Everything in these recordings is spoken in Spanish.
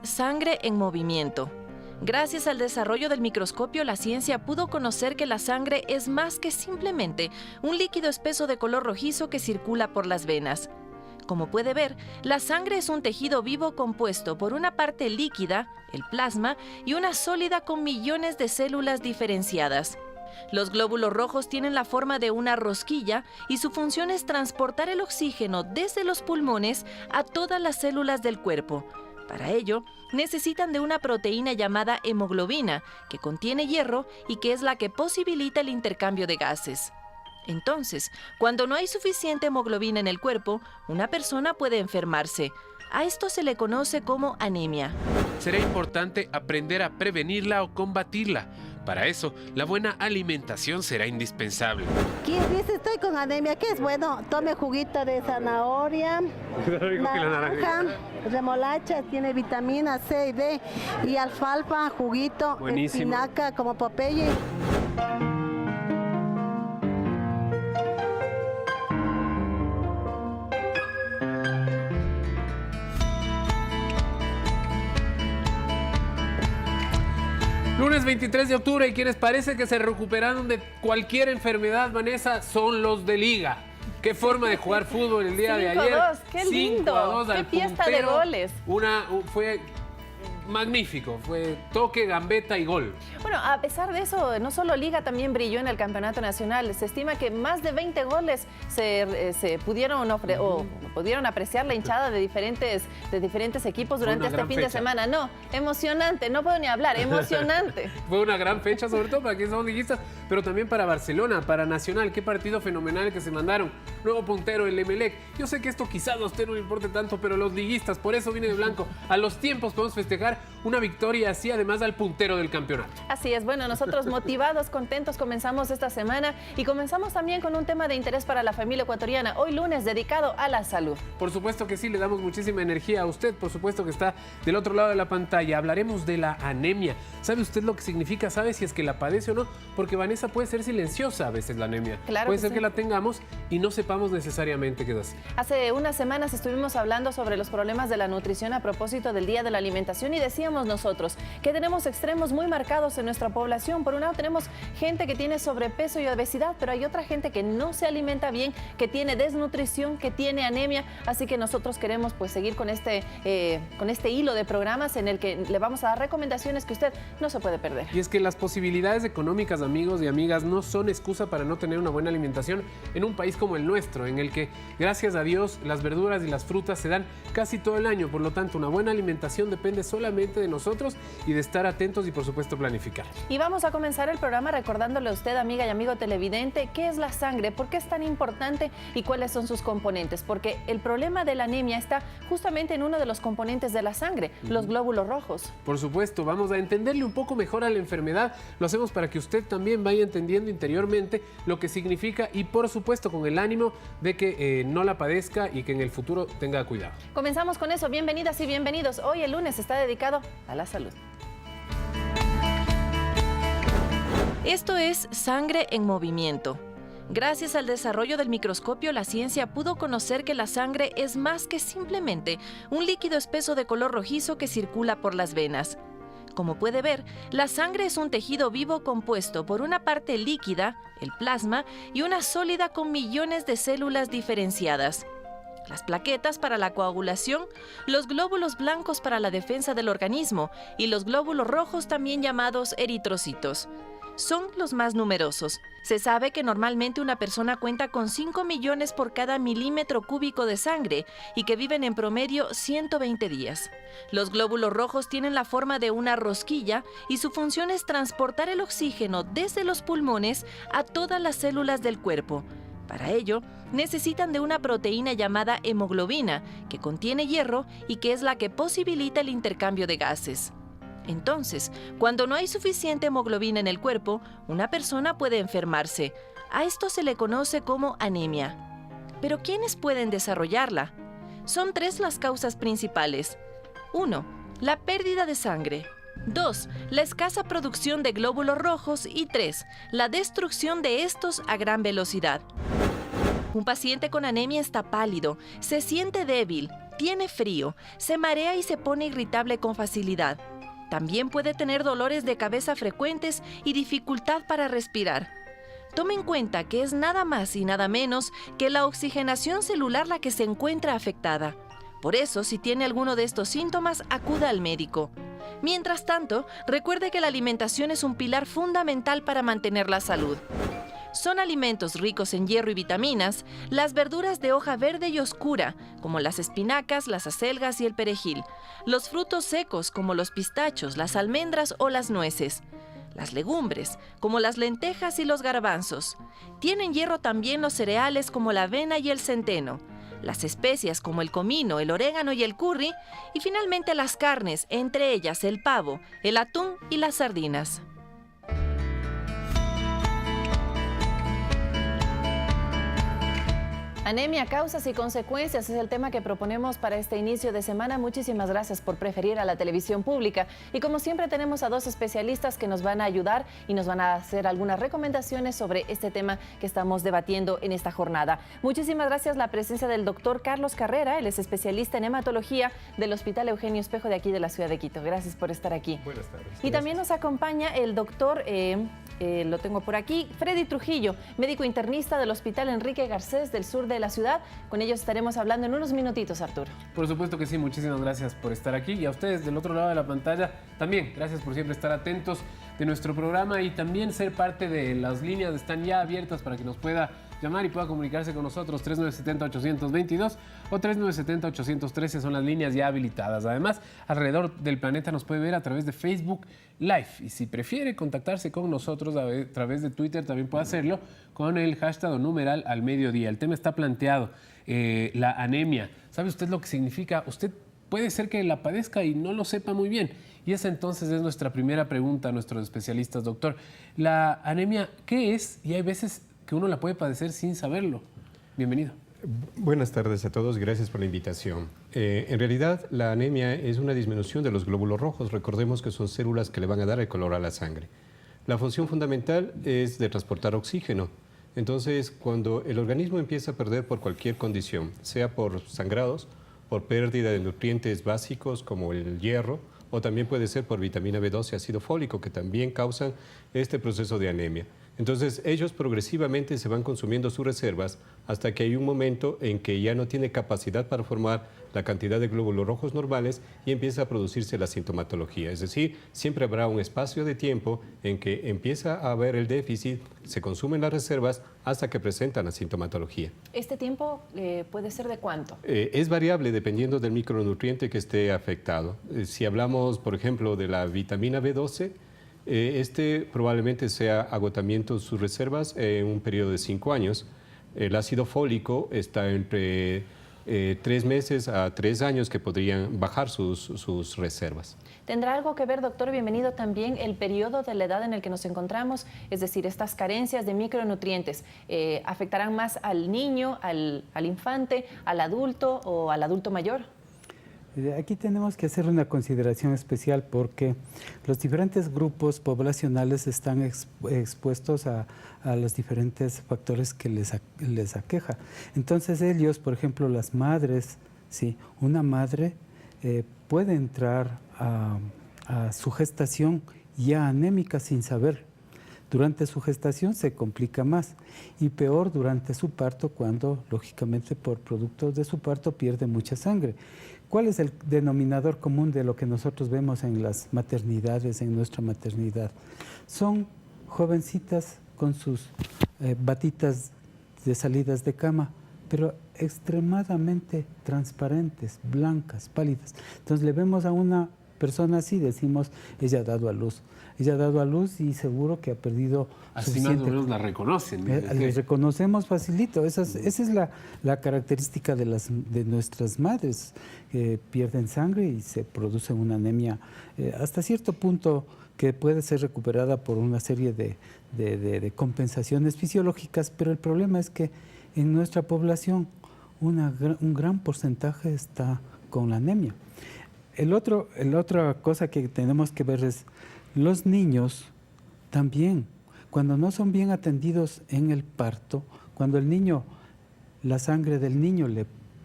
sangre en movimiento. Gracias al desarrollo del microscopio, la ciencia pudo conocer que la sangre es más que simplemente un líquido espeso de color rojizo que circula por las venas. Como puede ver, la sangre es un tejido vivo compuesto por una parte líquida, el plasma, y una sólida con millones de células diferenciadas. Los glóbulos rojos tienen la forma de una rosquilla y su función es transportar el oxígeno desde los pulmones a todas las células del cuerpo. Para ello, necesitan de una proteína llamada hemoglobina, que contiene hierro y que es la que posibilita el intercambio de gases. Entonces, cuando no hay suficiente hemoglobina en el cuerpo, una persona puede enfermarse. A esto se le conoce como anemia. Será importante aprender a prevenirla o combatirla. Para eso, la buena alimentación será indispensable. ¿Quién dice estoy con anemia? ¿Qué es bueno? Tome juguito de zanahoria, naranja, remolacha, tiene vitamina C y D, y alfalfa, juguito, buenísimo. espinaca como Popeye. Lunes 23 de octubre, y quienes parece que se recuperaron de cualquier enfermedad, Vanessa, son los de Liga. Qué forma de jugar fútbol el día de ayer. 5-2, qué lindo, qué fiesta de goles. Fue magnífico, fue toque, gambeta y gol. Bueno, a pesar de eso, no solo Liga también brilló en el campeonato nacional. Se estima que más de 20 goles se pudieron apreciar la hinchada de diferentes equipos durante este fin de semana. No, emocionante, no puedo ni hablar, emocionante. Fue una gran fecha, sobre todo para quienes son liguistas, pero también para Barcelona, para Nacional. Qué partido fenomenal que se mandaron. Nuevo puntero, el Emelec. Yo sé que esto quizás a usted no le importe tanto, pero los liguistas, por eso viene de blanco. A los tiempos podemos festejar una victoria así, además al puntero del campeonato. Así es, bueno, nosotros motivados, contentos, comenzamos esta semana y comenzamos también con un tema de interés para la familia ecuatoriana. Hoy lunes dedicado a la salud. Por supuesto que sí, le damos muchísima energía a usted, por supuesto que está del otro lado de la pantalla. Hablaremos de la anemia. ¿Sabe usted lo que significa? ¿Sabe si es que la padece o no? Porque, Vanessa, puede ser silenciosa a veces la anemia. Claro, puede ser sí, que la tengamos y no sepamos necesariamente qué es así. Hace unas semanas estuvimos hablando sobre los problemas de la nutrición a propósito del Día de la Alimentación y decíamos nosotros que tenemos extremos muy marcados en nuestra población. Por un lado tenemos gente que tiene sobrepeso y obesidad, pero hay otra gente que no se alimenta bien, que tiene desnutrición, que tiene anemia. Así que nosotros queremos pues seguir con este hilo de programas en el que le vamos a dar recomendaciones que usted no se puede perder. Y es que las posibilidades económicas, amigos y amigas, no son excusa para no tener una buena alimentación en un país como el nuestro, en el que, gracias a Dios, las verduras y las frutas se dan casi todo el año. Por lo tanto, una buena alimentación depende solamente de nosotros y de estar atentos y, por supuesto, planificar. Y vamos a comenzar el programa recordándole a usted, amiga y amigo televidente, qué es la sangre, por qué es tan importante y cuáles son sus componentes. Porque el problema de la anemia está justamente en uno de los componentes de la sangre, los glóbulos rojos. Por supuesto, vamos a entenderle un poco mejor a la enfermedad. Lo hacemos para que usted también vaya entendiendo interiormente lo que significa y, por supuesto, con el ánimo de que no la padezca y que en el futuro tenga cuidado. Comenzamos con eso. Bienvenidas y bienvenidos. Hoy el lunes está dedicado a la salud. Esto es Sangre en Movimiento. Gracias al desarrollo del microscopio, la ciencia pudo conocer que la sangre es más que simplemente un líquido espeso de color rojizo que circula por las venas. Como puede ver, la sangre es un tejido vivo compuesto por una parte líquida, el plasma, y una sólida con millones de células diferenciadas. Las plaquetas para la coagulación, los glóbulos blancos para la defensa del organismo y los glóbulos rojos, también llamados eritrocitos, son los más numerosos. Se sabe que normalmente una persona cuenta con 5 millones por cada milímetro cúbico de sangre y que viven en promedio 120 días. Los glóbulos rojos tienen la forma de una rosquilla y su función es transportar el oxígeno desde los pulmones a todas las células del cuerpo. Para ello, necesitan de una proteína llamada hemoglobina, que contiene hierro y que es la que posibilita el intercambio de gases. Entonces, cuando no hay suficiente hemoglobina en el cuerpo, una persona puede enfermarse. A esto se le conoce como anemia. ¿Pero quiénes pueden desarrollarla? Son 3 las causas principales. 1. La pérdida de sangre. 2. La escasa producción de glóbulos rojos. Y 3. La destrucción de estos a gran velocidad. Un paciente con anemia está pálido, se siente débil, Tiene frío, se marea y se pone irritable con facilidad. También puede tener dolores de cabeza frecuentes y dificultad para respirar. Tome en cuenta que es nada más y nada menos que la oxigenación celular la que se encuentra afectada. Por eso, si tiene alguno de estos síntomas, acuda al médico. Mientras tanto, recuerde que la alimentación es un pilar fundamental para mantener la salud. Son alimentos ricos en hierro y vitaminas, las verduras de hoja verde y oscura, como las espinacas, las acelgas y el perejil, los frutos secos, como los pistachos, las almendras o las nueces, las legumbres, como las lentejas y los garbanzos. Tienen hierro también los cereales, como la avena y el centeno, las especias, como el comino, el orégano y el curry, y finalmente las carnes, entre ellas el pavo, el atún y las sardinas. Anemia, causas y consecuencias es el tema que proponemos para este inicio de semana. Muchísimas gracias por preferir a la televisión pública. Y como siempre tenemos a dos especialistas que nos van a ayudar y nos van a hacer algunas recomendaciones sobre este tema que estamos debatiendo en esta jornada. Muchísimas gracias la presencia del doctor Carlos Carrera, él es especialista en hematología del Hospital Eugenio Espejo de aquí de la ciudad de Quito. Gracias por estar aquí. Buenas tardes. Y también nos acompaña el doctor, lo tengo por aquí, Freddy Trujillo, médico internista del Hospital Enrique Garcés del sur de la ciudad. Con ellos estaremos hablando en unos minutitos, Arturo. Por supuesto que sí, muchísimas gracias por estar aquí y a ustedes del otro lado de la pantalla también, gracias por siempre estar atentos de nuestro programa y también ser parte de las líneas, están ya abiertas para que nos pueda llamar y pueda comunicarse con nosotros. 3970-822 o 3970-813 son las líneas ya habilitadas. Además, alrededor del planeta nos puede ver a través de Facebook Live y si prefiere contactarse con nosotros a través de Twitter también puede hacerlo con el hashtag o numeral al mediodía. El tema está planteado, la anemia. ¿Sabe usted lo que significa? Usted puede ser que la padezca y no lo sepa muy bien. Y esa entonces es nuestra primera pregunta a nuestros especialistas. Doctor, la anemia, ¿qué es? Y hay veces que uno la puede padecer sin saberlo. Bienvenido. Buenas tardes a todos, gracias por la invitación. En realidad, la anemia es una disminución de los glóbulos rojos. Recordemos que son células que le van a dar el color a la sangre. La función fundamental es de transportar oxígeno. Entonces, cuando el organismo empieza a perder por cualquier condición, sea por sangrados, por pérdida de nutrientes básicos como el hierro, o también puede ser por vitamina B12 y ácido fólico, que también causan este proceso de anemia. Entonces, ellos progresivamente se van consumiendo sus reservas hasta que hay un momento en que ya no tiene capacidad para formar la cantidad de glóbulos rojos normales y empieza a producirse la sintomatología. Es decir, siempre habrá un espacio de tiempo en que empieza a haber el déficit, se consumen las reservas hasta que presentan la sintomatología. ¿Este tiempo puede ser de cuánto? Es variable dependiendo del micronutriente que esté afectado. Si hablamos, por ejemplo, de la vitamina B12, este probablemente sea agotamiento de sus reservas en un periodo de 5 años. El ácido fólico está entre 3 meses a 3 años que podrían bajar sus reservas. ¿Tendrá algo que ver, doctor? Bienvenido también el periodo de la edad en el que nos encontramos, es decir, estas carencias de micronutrientes, ¿afectarán más al niño, al infante, al adulto o al adulto mayor? Aquí tenemos que hacer una consideración especial porque los diferentes grupos poblacionales están expuestos a los diferentes factores que les aqueja. Entonces ellos, por ejemplo, las madres, ¿sí? Una madre puede entrar a su gestación ya anémica sin saber. Durante su gestación se complica más y peor durante su parto cuando, lógicamente, por productos de su parto pierde mucha sangre. ¿Cuál es el denominador común de lo que nosotros vemos en las maternidades, en nuestra maternidad? Son jovencitas con sus batitas de salidas de cama, pero extremadamente transparentes, blancas, pálidas. Entonces le vemos a una persona así, decimos, ella ha dado a luz. Ella ha dado a luz y seguro que ha perdido así más o menos la reconocen. Les reconocemos facilito. Esa es la característica de nuestras madres, que pierden sangre y se produce una anemia hasta cierto punto que puede ser recuperada por una serie de compensaciones fisiológicas, pero el problema es que en nuestra población un gran porcentaje está con la anemia. La otra cosa que tenemos que ver es los niños también, cuando no son bien atendidos en el parto, cuando la sangre del niño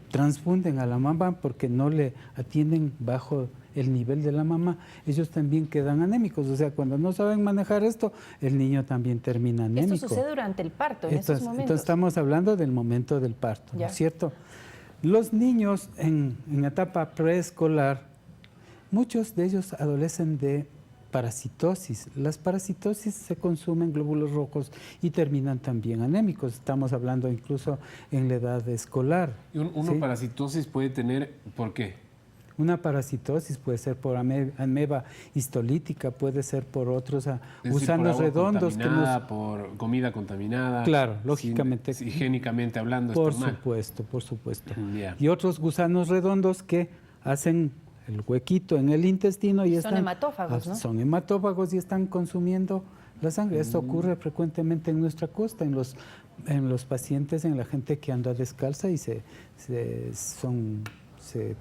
transfunden a la mamá porque no le atienden bajo el nivel de la mamá, ellos también quedan anémicos. O sea, cuando no saben manejar esto, el niño también termina anémico. Esto sucede durante el parto, en esos momentos. Entonces estamos hablando del momento del parto, ¿no es cierto? Los niños en etapa preescolar, muchos de ellos adolecen de parasitosis. Las parasitosis se consumen glóbulos rojos y terminan también anémicos. Estamos hablando incluso en la edad escolar. ¿Y una parasitosis puede tener por qué? Una parasitosis puede ser por ameba histolítica, puede ser por otros gusanos por agua redondos. por comida contaminada. Claro, lógicamente. Higiénicamente hablando. Por está mal. supuesto, por supuesto. Yeah. Y otros gusanos redondos que hacen el huequito en el intestino y son hematófagos, ¿no? Son hematófagos y están consumiendo la sangre. Esto ocurre frecuentemente en nuestra costa, en los pacientes, en la gente que anda descalza y se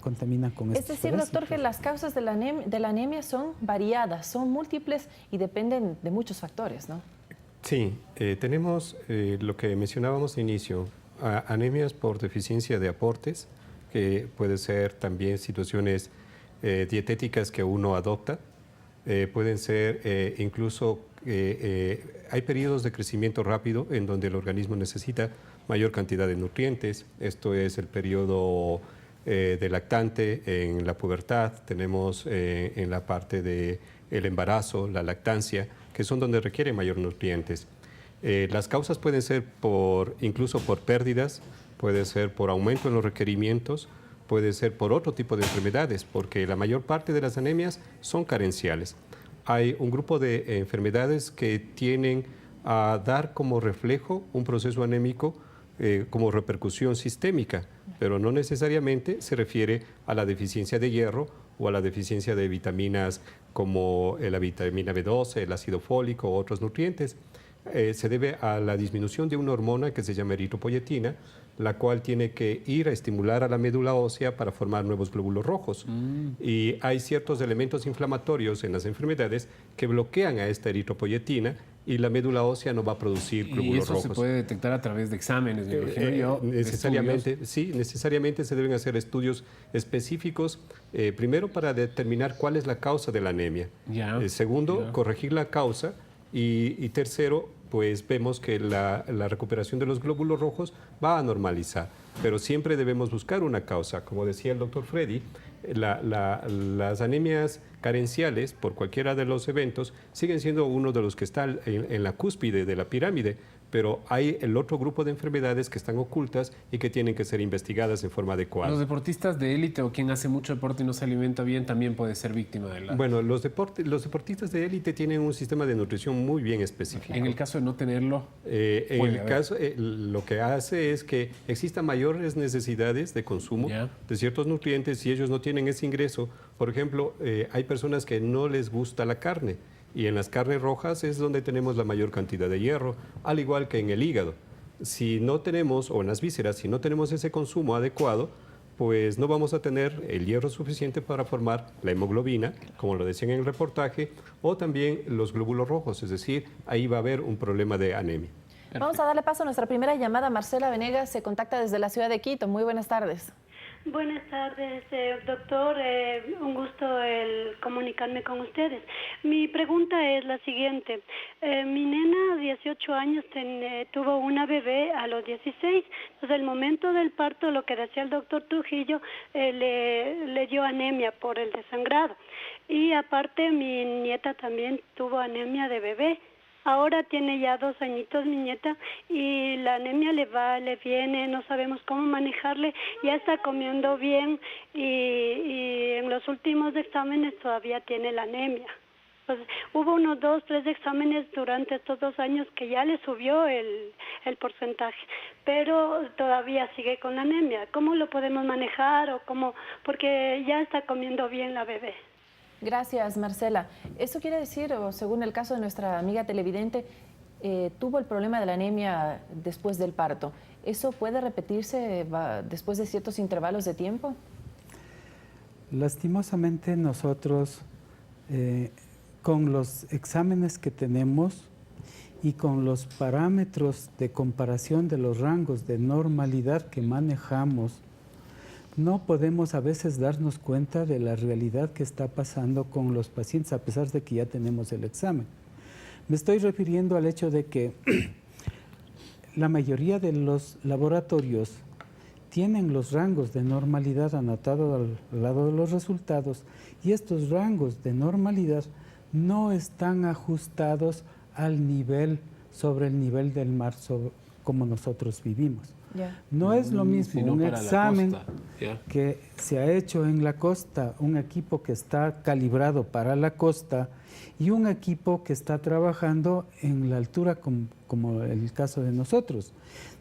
contaminan con estos Es decir, doctor, que las causas de la anemia son variadas, son múltiples y dependen de muchos factores, ¿no? Sí, tenemos lo que mencionábamos de inicio, anemias por deficiencia de aportes, que puede ser también situaciones dietéticas que uno adopta, pueden ser incluso, hay periodos de crecimiento rápido en donde el organismo necesita mayor cantidad de nutrientes. Esto es el periodo de lactante en la pubertad, tenemos en la parte del embarazo, la lactancia, que son donde requiere mayor nutrientes. Las causas pueden ser incluso por pérdidas, puede ser por aumento en los requerimientos, puede ser por otro tipo de enfermedades, porque la mayor parte de las anemias son carenciales. Hay un grupo de enfermedades que tienen a dar como reflejo un proceso anémico como repercusión sistémica, pero no necesariamente se refiere a la deficiencia de hierro o a la deficiencia de vitaminas como la vitamina B12, el ácido fólico o otros nutrientes. Se debe a la disminución de una hormona que se llama eritropoyetina, la cual tiene que ir a estimular a la médula ósea para formar nuevos glóbulos rojos. Y hay ciertos elementos inflamatorios en las enfermedades que bloquean a esta eritropoyetina y la médula ósea no va a producir glóbulos rojos. ¿Y eso se puede detectar a través de exámenes, me imagino yo? Necesariamente, sí, necesariamente se deben hacer estudios específicos, primero para determinar cuál es la causa de la anemia. Segundo, corregir la causa. Y tercero, pues vemos que la recuperación de los glóbulos rojos va a normalizar, pero siempre debemos buscar una causa. Como decía el doctor Freddy, las anemias carenciales por cualquiera de los eventos siguen siendo uno de los que está en la cúspide de la pirámide, pero hay el otro grupo de enfermedades que están ocultas y que tienen que ser investigadas en forma adecuada. ¿Los deportistas de élite o quien hace mucho deporte y no se alimenta bien también puede ser víctima de la...? Bueno, los deportistas de élite tienen un sistema de nutrición muy bien específico. En el caso de no tenerlo... en el caso, lo que hace es que existan mayores necesidades de consumo de ciertos nutrientes si ellos no tienen ese ingreso. Por ejemplo, hay personas que no les gusta la carne. Y en las carnes rojas es donde tenemos la mayor cantidad de hierro, al igual que en el hígado. Si no tenemos, o en las vísceras, si no tenemos ese consumo adecuado, pues no vamos a tener el hierro suficiente para formar la hemoglobina, como lo decían en el reportaje, o también los glóbulos rojos, es decir, ahí va a haber un problema de anemia. Vamos a darle paso a nuestra primera llamada. Marcela Venegas se contacta desde la ciudad de Quito. Muy buenas tardes. Buenas tardes, doctor. Un gusto el comunicarme con ustedes. Mi pregunta es la siguiente. Mi nena, 18 años, tuvo una bebé a los 16. Entonces, el momento del parto, lo que decía el doctor Trujillo, le dio anemia por el desangrado. Y aparte, mi nieta también tuvo anemia de bebé. Ahora tiene ya 2 añitos mi nieta y la anemia le va, le viene, no sabemos cómo manejarle, ya está comiendo bien y en los últimos exámenes todavía tiene la anemia. Pues, hubo unos 2, 3 exámenes durante estos 2 años que ya le subió el porcentaje, pero todavía sigue con anemia. ¿Cómo lo podemos manejar o cómo? Porque ya está comiendo bien la bebé. Gracias, Marcela. Eso quiere decir, o según el caso de nuestra amiga televidente, tuvo el problema de la anemia después del parto. ¿Eso puede repetirse después de ciertos intervalos de tiempo? Lastimosamente nosotros, con los exámenes que tenemos y con los parámetros de comparación de los rangos de normalidad que manejamos, no podemos a veces darnos cuenta de la realidad que está pasando con los pacientes a pesar de que ya tenemos el examen. Me estoy refiriendo al hecho de que la mayoría de los laboratorios tienen los rangos de normalidad anotados al lado de los resultados y estos rangos de normalidad no están ajustados al nivel, sobre el nivel del mar como nosotros vivimos. No es lo mismo un examen que se ha hecho en la costa, un equipo que está calibrado para la costa y un equipo que está trabajando en la altura como el caso de nosotros.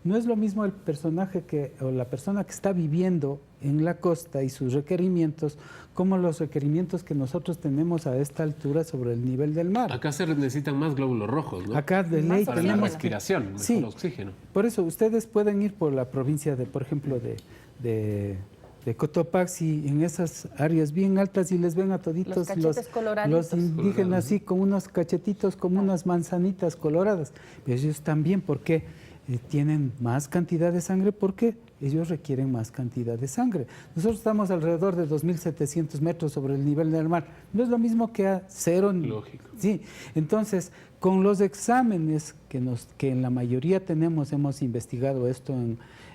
No es lo mismo el personaje o la persona que está viviendo en la costa y sus requerimientos como los requerimientos que nosotros tenemos a esta altura sobre el nivel del mar. Acá se necesitan más glóbulos rojos, ¿no? Acá de ley para tenemos la respiración, mejor oxígeno. Por eso ustedes pueden ir por la provincia de, por ejemplo, de Cotopaxi, en esas áreas bien altas y les ven a toditos los indígenas así con unos cachetitos como unas manzanitas coloradas. Pero ellos también, porque tienen más cantidad de sangre, porque ellos requieren más cantidad de sangre. Nosotros estamos alrededor de 2.700 metros sobre el nivel del mar. No es lo mismo que a cero. Lógico. Sí, entonces, con los exámenes que en la mayoría tenemos, hemos investigado esto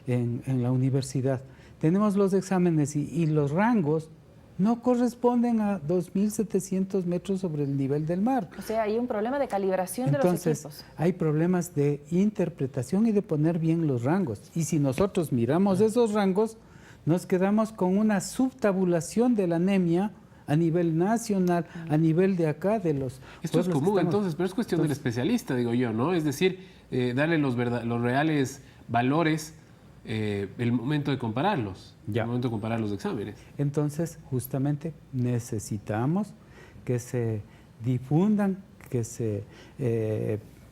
en la universidad, tenemos los exámenes y los rangos no corresponden a 2.700 metros sobre el nivel del mar. O sea, hay un problema de calibración de los equipos. Entonces, hay problemas de interpretación y de poner bien los rangos. Y si nosotros miramos esos rangos, nos quedamos con una subtabulación de la anemia a nivel nacional, a nivel de acá, de los... Esto es común entonces, pero es cuestión del especialista, digo yo, ¿no? Es decir, darle los reales valores el momento de compararlos, el momento de comparar los exámenes. Entonces, justamente necesitamos que se difundan, que se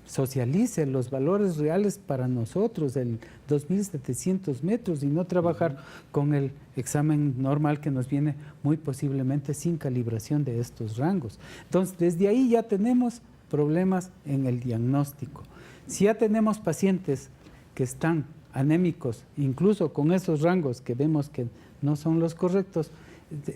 socialicen los valores reales para nosotros, el 2.700 metros, y no trabajar con el examen normal que nos viene muy posiblemente sin calibración de estos rangos. Entonces, desde ahí ya tenemos problemas en el diagnóstico. Si ya tenemos pacientes que están anémicos, incluso con esos rangos que vemos que no son los correctos,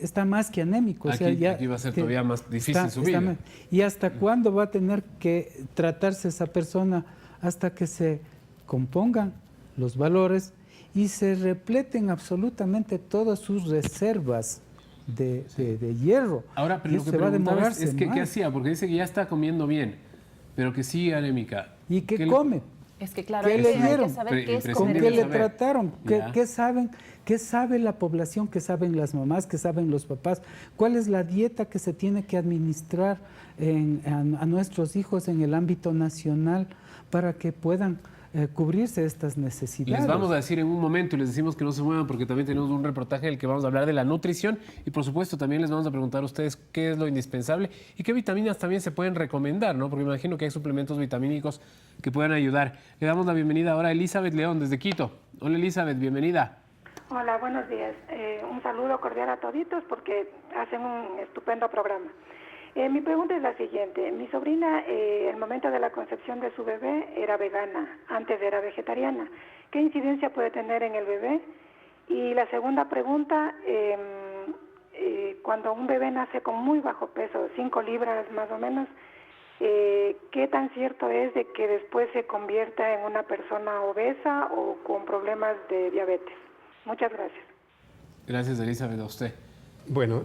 está más que anémico. Aquí, o sea, ya aquí va a ser todavía más difícil su vida. ¿Y hasta cuándo va a tener que tratarse esa persona? Hasta que se compongan los valores y se repleten absolutamente todas sus reservas de hierro. Ahora, pero lo que preguntaba es que, ¿qué hacía? Porque dice que ya está comiendo bien, pero que sigue anémica. ¿Y qué come? Es que claro, ¿qué le dieron? ¿Con qué le trataron? ¿Qué saben? ¿Qué sabe la población? ¿Qué saben las mamás? ¿Qué saben los papás? ¿Cuál es la dieta que se tiene que administrar a nuestros hijos en el ámbito nacional para que puedan cubrirse estas necesidades? Les vamos a decir en un momento y les decimos que no se muevan porque también tenemos un reportaje en el que vamos a hablar de la nutrición y por supuesto también les vamos a preguntar a ustedes qué es lo indispensable y qué vitaminas también se pueden recomendar, ¿no? Porque me imagino que hay suplementos vitamínicos que puedan ayudar. Le damos la bienvenida ahora a Elizabeth León desde Quito. Hola Elizabeth, bienvenida. Hola, buenos días. Un saludo cordial a toditos porque hacen un estupendo programa. Mi pregunta es la siguiente. Mi sobrina, el momento de la concepción de su bebé, era vegana, antes era vegetariana. ¿Qué incidencia puede tener en el bebé? Y la segunda pregunta, cuando un bebé nace con muy bajo peso, 5 libras más o menos, ¿qué tan cierto es de que después se convierta en una persona obesa o con problemas de diabetes? Muchas gracias. Gracias, Elizabeth, a usted. Bueno,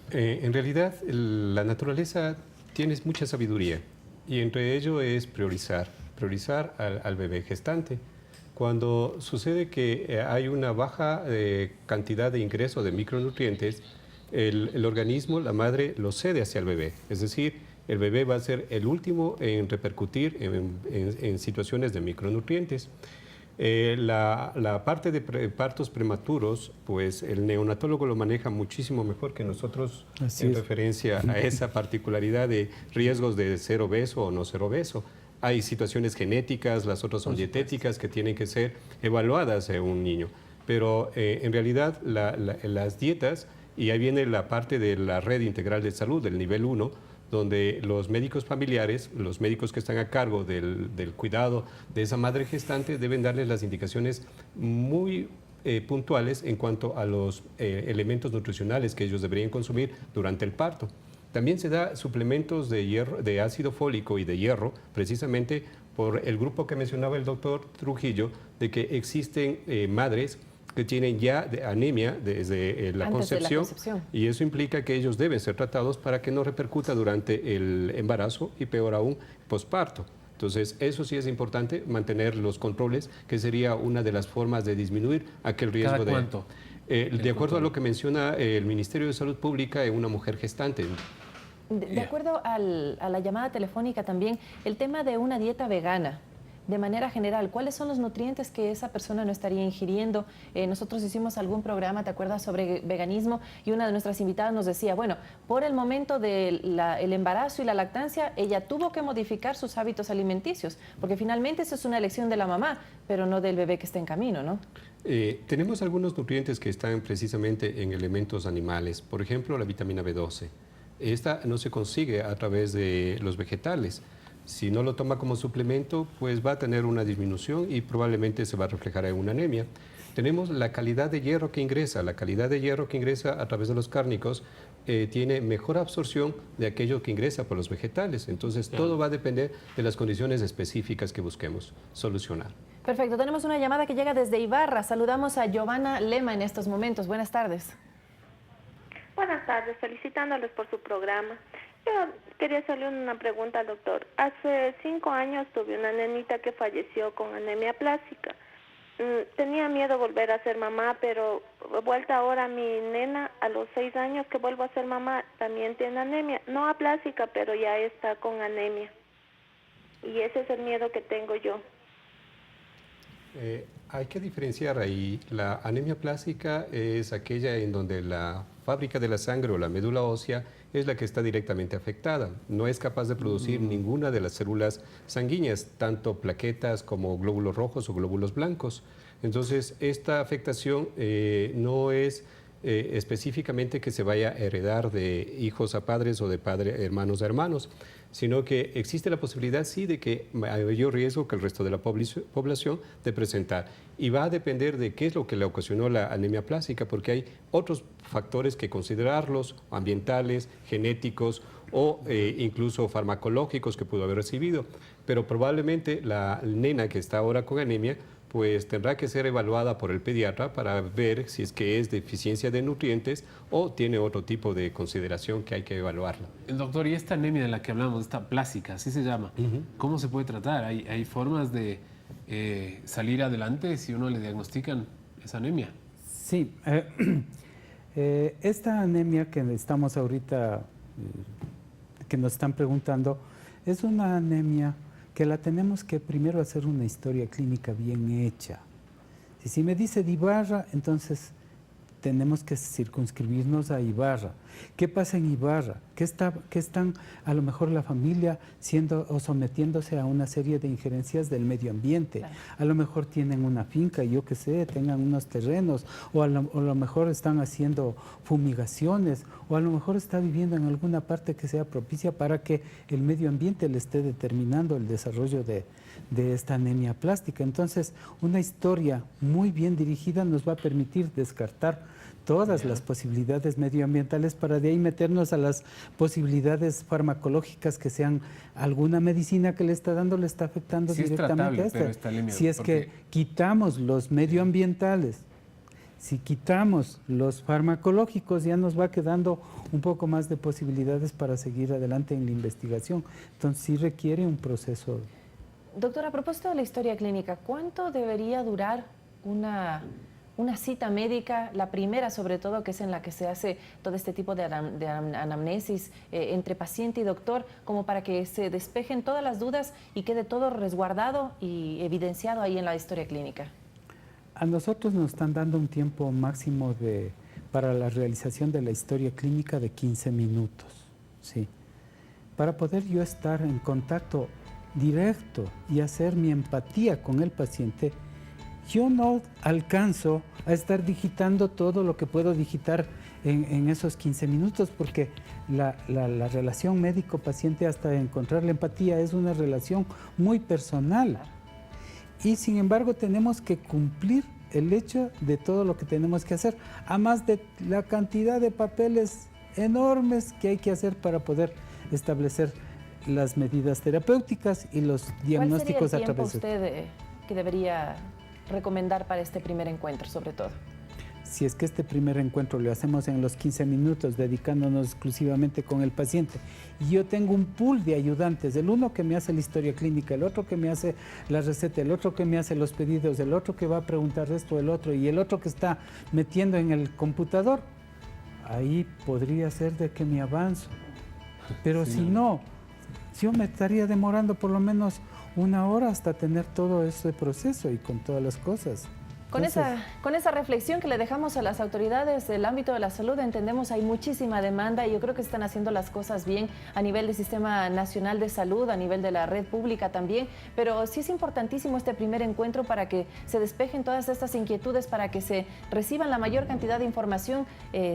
en realidad la naturaleza tiene mucha sabiduría y entre ello es priorizar al bebé gestante. Cuando sucede que hay una baja cantidad de ingreso de micronutrientes, el organismo, la madre, lo cede hacia el bebé. Es decir, el bebé va a ser el último en repercutir en situaciones de micronutrientes. La parte de partos prematuros, pues el neonatólogo lo maneja muchísimo mejor que nosotros en referencia a esa particularidad de riesgos de ser obeso o no ser obeso. Hay situaciones genéticas, las otras son dietéticas que tienen que ser evaluadas en un niño. Pero en realidad las dietas, y ahí viene la parte de la red integral de salud del nivel 1, donde los médicos familiares, los médicos que están a cargo del cuidado de esa madre gestante, deben darles las indicaciones muy puntuales en cuanto a los elementos nutricionales que ellos deberían consumir durante el parto. También se da suplementos de hierro, de ácido fólico y de hierro, precisamente por el grupo que mencionaba el doctor Trujillo, de que existen madres que tienen ya anemia desde la concepción, y eso implica que ellos deben ser tratados para que no repercuta durante el embarazo y peor aún posparto. Entonces, eso sí es importante, mantener los controles, que sería una de las formas de disminuir aquel riesgo. ¿Cada cuánto? De acuerdo a lo que menciona el Ministerio de Salud Pública en una mujer gestante. De acuerdo a la llamada telefónica también, el tema de una dieta vegana. De manera general, ¿cuáles son los nutrientes que esa persona no estaría ingiriendo? Nosotros hicimos algún programa, ¿te acuerdas?, sobre veganismo, y una de nuestras invitadas nos decía, bueno, por el momento del embarazo y la lactancia, ella tuvo que modificar sus hábitos alimenticios, porque finalmente eso es una elección de la mamá, pero no del bebé que está en camino, ¿no? Tenemos algunos nutrientes que están precisamente en elementos animales, por ejemplo, la vitamina B12. Esta no se consigue a través de los vegetales. Si no lo toma como suplemento, pues va a tener una disminución y probablemente se va a reflejar en una anemia. Tenemos la calidad de hierro que ingresa. La calidad de hierro que ingresa a través de los cárnicos tiene mejor absorción de aquello que ingresa por los vegetales. Entonces, todo va a depender de las condiciones específicas que busquemos solucionar. Perfecto. Tenemos una llamada que llega desde Ibarra. Saludamos a Giovanna Lema en estos momentos. Buenas tardes. Buenas tardes. Felicitándoles por su programa. Yo quería hacerle una pregunta al doctor. Hace 5 años tuve una nenita que falleció con anemia plástica. Tenía miedo volver a ser mamá, pero vuelta ahora mi nena a los 6 años que vuelvo a ser mamá también tiene anemia. No aplástica, pero ya está con anemia. Y ese es el miedo que tengo yo. Hay que diferenciar ahí. La anemia plástica es aquella en donde la fábrica de la sangre o la médula ósea es la que está directamente afectada. No es capaz de producir ninguna de las células sanguíneas, tanto plaquetas como glóbulos rojos o glóbulos blancos. Entonces, esta afectación no es específicamente que se vaya a heredar de hijos a padres o de hermanos a hermanos, sino que existe la posibilidad, sí, de que hay mayor riesgo que el resto de la población de presentar. Y va a depender de qué es lo que le ocasionó la anemia plástica, porque hay otros factores que considerarlos, ambientales, genéticos o incluso farmacológicos que pudo haber recibido. Pero probablemente la nena que está ahora con anemia pues tendrá que ser evaluada por el pediatra para ver si es que es deficiencia de nutrientes o tiene otro tipo de consideración que hay que evaluarla. El doctor, y esta anemia de la que hablamos, esta plástica, así se llama, ¿cómo se puede tratar? ¿Hay formas de salir adelante si uno le diagnostican esa anemia? Sí, esta anemia que estamos ahorita, que nos están preguntando, es una anemia que la tenemos que primero hacer una historia clínica bien hecha. Si me dice de Ibarra, entonces tenemos que circunscribirnos a Ibarra. ¿Qué pasa en Ibarra? ¿Qué están a lo mejor la familia siendo o sometiéndose a una serie de injerencias del medio ambiente? Claro. A lo mejor tienen una finca, yo qué sé, tengan unos terrenos, o a lo mejor están haciendo fumigaciones, o a lo mejor está viviendo en alguna parte que sea propicia para que el medio ambiente le esté determinando el desarrollo de esta anemia plástica. Entonces, una historia muy bien dirigida nos va a permitir descartar todas las posibilidades medioambientales para de ahí meternos a las posibilidades farmacológicas que sean alguna medicina que le está dando, le está afectando directamente a esta. Si es que quitamos los medioambientales, si quitamos los farmacológicos, ya nos va quedando un poco más de posibilidades para seguir adelante en la investigación. Entonces sí requiere un proceso. Doctora, a propósito de la historia clínica, ¿cuánto debería durar una cita médica, la primera sobre todo, que es en la que se hace todo este tipo de anamnesis entre paciente y doctor, como para que se despejen todas las dudas y quede todo resguardado y evidenciado ahí en la historia clínica? A nosotros nos están dando un tiempo máximo para la realización de la historia clínica de 15 minutos, ¿sí? Para poder yo estar en contacto directo y hacer mi empatía con el paciente, yo no alcanzo a estar digitando todo lo que puedo digitar en esos 15 minutos, porque la relación médico-paciente, hasta encontrar la empatía, es una relación muy personal. Y sin embargo tenemos que cumplir el hecho de todo lo que tenemos que hacer, a más de la cantidad de papeles enormes que hay que hacer para poder establecer las medidas terapéuticas y los diagnósticos a través de... ¿Cuál sería el tiempo usted que debería recomendar para este primer encuentro, sobre todo? Si es que este primer encuentro lo hacemos en los 15 minutos, dedicándonos exclusivamente con el paciente, y yo tengo un pool de ayudantes, el uno que me hace la historia clínica, el otro que me hace la receta, el otro que me hace los pedidos, el otro que va a preguntar esto, el otro, y el otro que está metiendo en el computador, ahí podría ser de que me avanzo. Pero si no, yo me estaría demorando por lo menos 1 hora hasta tener todo ese proceso y con todas las cosas. Con esa reflexión que le dejamos a las autoridades del ámbito de la salud, entendemos hay muchísima demanda y yo creo que están haciendo las cosas bien a nivel del Sistema Nacional de Salud, a nivel de la red pública también, pero sí es importantísimo este primer encuentro para que se despejen todas estas inquietudes, para que se reciban la mayor cantidad de información,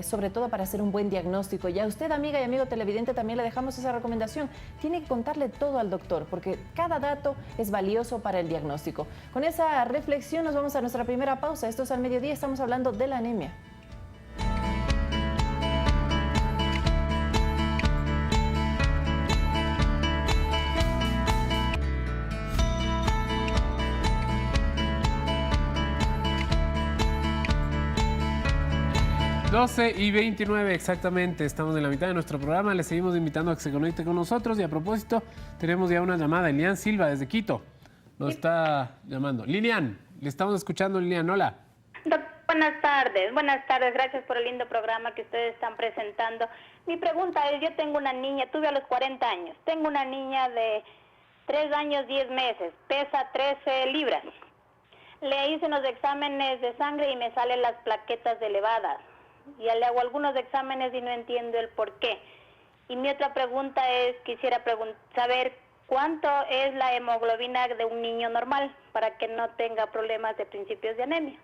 sobre todo para hacer un buen diagnóstico. Y a usted, amiga y amigo televidente, también le dejamos esa recomendación. Tiene que contarle todo al doctor, porque cada dato es valioso para el diagnóstico. Con esa reflexión nos vamos a nuestra primera pausa. Esto es Al Mediodía, estamos hablando de la anemia. y 29 exactamente, estamos en la mitad de nuestro programa, les seguimos invitando a que se conecte con nosotros y a propósito, tenemos ya una llamada, Lilian Silva desde Quito, nos está llamando. Lilian, le estamos escuchando, Lilian, hola. Buenas tardes, gracias por el lindo programa que ustedes están presentando. Mi pregunta es, yo tengo una niña, tuve a los 40 años, tengo una niña de 3 años, 10 meses, pesa 13 libras. Le hice unos exámenes de sangre y me salen las plaquetas elevadas. Ya le hago algunos exámenes y no entiendo el por qué. Y mi otra pregunta es, quisiera saber cuánto es la hemoglobina de un niño normal para que no tenga problemas de principios de anemia.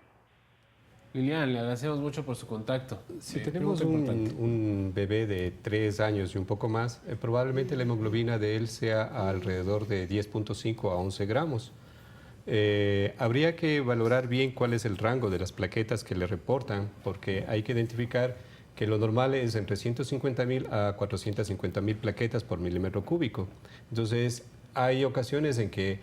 Lilian, le agradecemos mucho por su contacto. Si tenemos un bebé de 3 años y un poco más, probablemente la hemoglobina de él sea alrededor de 10.5 a 11 gramos. Habría que valorar bien cuál es el rango de las plaquetas que le reportan, porque hay que identificar que lo normal es entre 150.000 a 450.000 plaquetas por milímetro cúbico. Entonces, hay ocasiones en que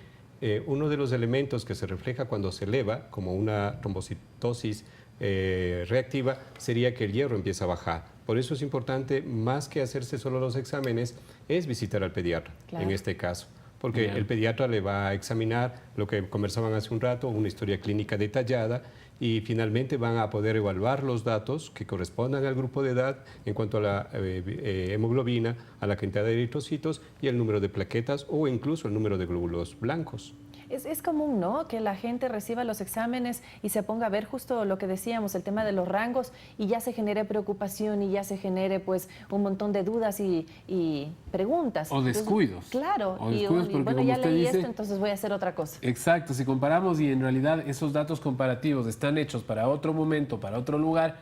uno de los elementos que se refleja cuando se eleva, como una trombocitosis reactiva, sería que el hierro empieza a bajar. Por eso es importante, más que hacerse solo los exámenes, es visitar al pediatra, en este caso. Porque el pediatra le va a examinar lo que conversaban hace un rato, una historia clínica detallada, y finalmente van a poder evaluar los datos que correspondan al grupo de edad en cuanto a la hemoglobina, a la cantidad de eritrocitos y el número de plaquetas o incluso el número de glóbulos blancos. Es común, ¿no?, que la gente reciba los exámenes y se ponga a ver justo lo que decíamos, el tema de los rangos, y ya se genere preocupación y ya se genere pues un montón de dudas y preguntas. O descuidos. Entonces, claro, o descuidos porque, bueno, ya leí esto, entonces voy a hacer otra cosa. Exacto, si comparamos y en realidad esos datos comparativos están hechos para otro momento, para otro lugar,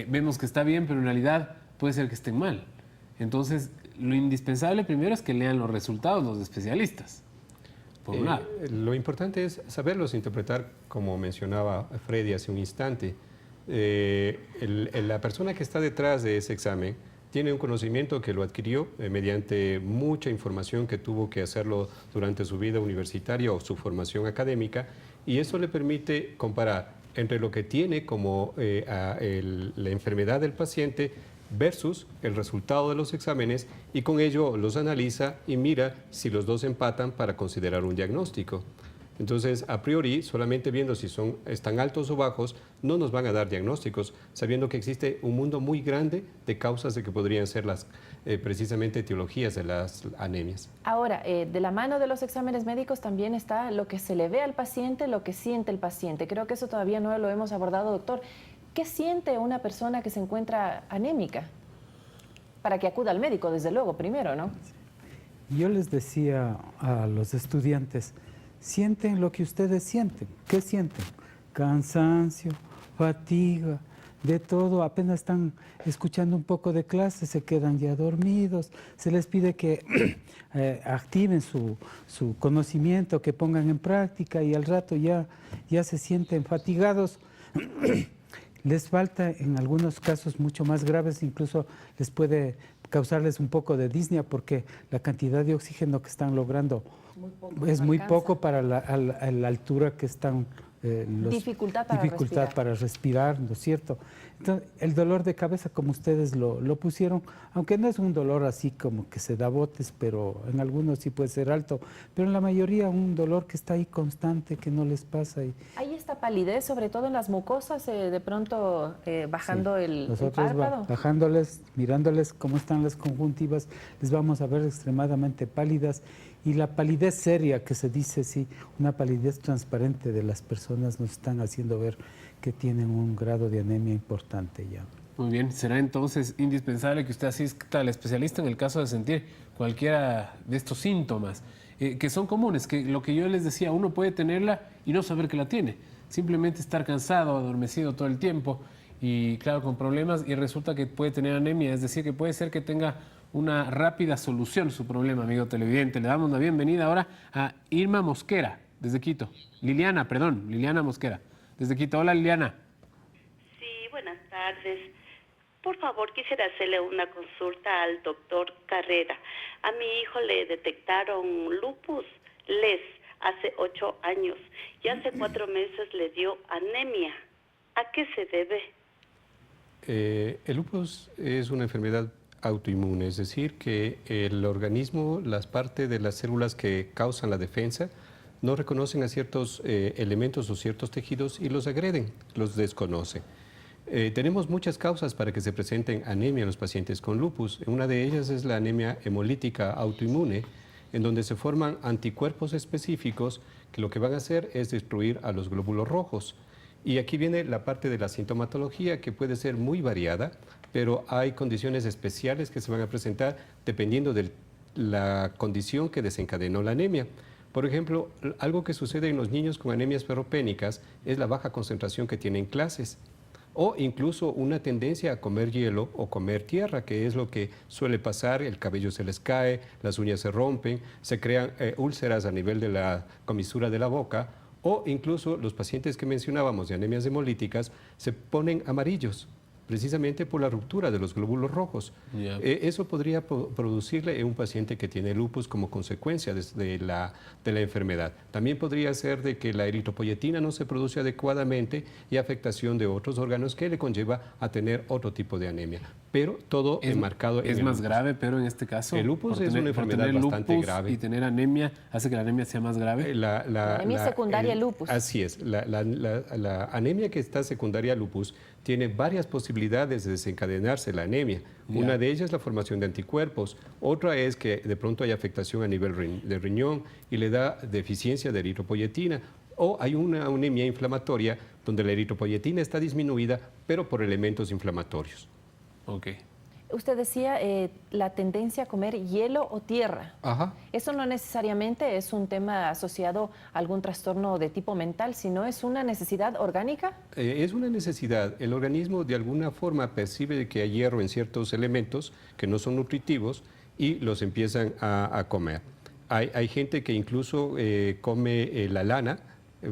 vemos que está bien, pero en realidad puede ser que estén mal. Entonces, lo indispensable primero es que lean los resultados los especialistas. Lo importante es saberlos interpretar, como mencionaba Freddy hace un instante. La persona que está detrás de ese examen tiene un conocimiento que lo adquirió mediante mucha información que tuvo que hacerlo durante su vida universitaria o su formación académica, y eso le permite comparar entre lo que tiene como la enfermedad del paciente versus el resultado de los exámenes, y con ello los analiza y mira si los dos empatan para considerar un diagnóstico. Entonces, a priori, solamente viendo si están altos o bajos, no nos van a dar diagnósticos, sabiendo que existe un mundo muy grande de causas de que podrían ser precisamente etiologías de las anemias. Ahora, de la mano de los exámenes médicos también está lo que se le ve al paciente, lo que siente el paciente. Creo que eso todavía no lo hemos abordado, doctor. ¿Qué siente una persona que se encuentra anémica? Para que acuda al médico, desde luego, primero, ¿no? Yo les decía a los estudiantes, sienten lo que ustedes sienten. ¿Qué sienten? Cansancio, fatiga, de todo, apenas están escuchando un poco de clase, se quedan ya dormidos, se les pide que activen su conocimiento, que pongan en práctica y al rato ya se sienten fatigados. Les falta en algunos casos mucho más graves, incluso les puede causarles un poco de disnea porque la cantidad de oxígeno que están logrando es muy poco para la altura que están. Dificultad para respirar, ¿no es cierto? Entonces, el dolor de cabeza, como ustedes lo pusieron, aunque no es un dolor así como que se da botes, pero en algunos sí puede ser alto, pero en la mayoría un dolor que está ahí constante, que no les pasa. Hay esta palidez, sobre todo en las mucosas, de pronto bajando sí. el párpado. Bajándoles, mirándoles cómo están las conjuntivas, les vamos a ver extremadamente pálidas. Y la palidez seria, que se dice, sí, una palidez transparente de las personas nos están haciendo ver que tienen un grado de anemia importante ya. Muy bien, será entonces indispensable que usted asista al especialista en el caso de sentir cualquiera de estos síntomas, que son comunes, que lo que yo les decía, uno puede tenerla y no saber que la tiene, simplemente estar cansado, adormecido todo el tiempo y claro, con problemas y resulta que puede tener anemia, es decir, que puede ser que tenga una rápida solución su problema, amigo televidente. Le damos la bienvenida ahora a Irma Mosquera, desde Quito. Liliana Mosquera, desde Quito. Hola, Liliana. Sí, buenas tardes. Por favor, quisiera hacerle una consulta al doctor Carrera. A mi hijo le detectaron lupus LES hace 8 años y hace 4 meses le dio anemia. ¿A qué se debe? El lupus es una enfermedad autoinmune, es decir, que el organismo, las partes de las células que causan la defensa, no reconocen a ciertos elementos o ciertos tejidos y los agreden, los desconocen. Tenemos muchas causas para que se presenten anemia en los pacientes con lupus. Una de ellas es la anemia hemolítica autoinmune, en donde se forman anticuerpos específicos que lo que van a hacer es destruir a los glóbulos rojos. Y aquí viene la parte de la sintomatología que puede ser muy variada, pero hay condiciones especiales que se van a presentar dependiendo de la condición que desencadenó la anemia. Por ejemplo, algo que sucede en los niños con anemias ferropénicas es la baja concentración que tienen en clases o incluso una tendencia a comer hielo o comer tierra, que es lo que suele pasar, el cabello se les cae, las uñas se rompen, se crean úlceras a nivel de la comisura de la boca o incluso los pacientes que mencionábamos de anemias hemolíticas se ponen amarillos, precisamente por la ruptura de los glóbulos rojos. Yeah. Eso podría producirle en un paciente que tiene lupus como consecuencia de la enfermedad. También podría ser de que la eritropoyetina no se produce adecuadamente y afectación de otros órganos que le conlleva a tener otro tipo de anemia. Pero todo enmarcado en el lupus. Es más grave, pero en este caso... El lupus es una enfermedad bastante grave. Y tener anemia hace que la anemia sea más grave. La anemia secundaria lupus. Así es. La anemia que está secundaria al lupus tiene varias posibilidades de desencadenarse la anemia. Yeah. Una de ellas es la formación de anticuerpos. Otra es que de pronto hay afectación a nivel de riñón y le da deficiencia de eritropoyetina. O hay una anemia inflamatoria donde la eritropoyetina está disminuida, pero por elementos inflamatorios. Okay. Usted decía la tendencia a comer hielo o tierra. Ajá. Eso no necesariamente es un tema asociado a algún trastorno de tipo mental, sino es una necesidad orgánica. Es una necesidad. El organismo de alguna forma percibe que hay hierro en ciertos elementos que no son nutritivos y los empiezan a comer. Hay gente que incluso come la lana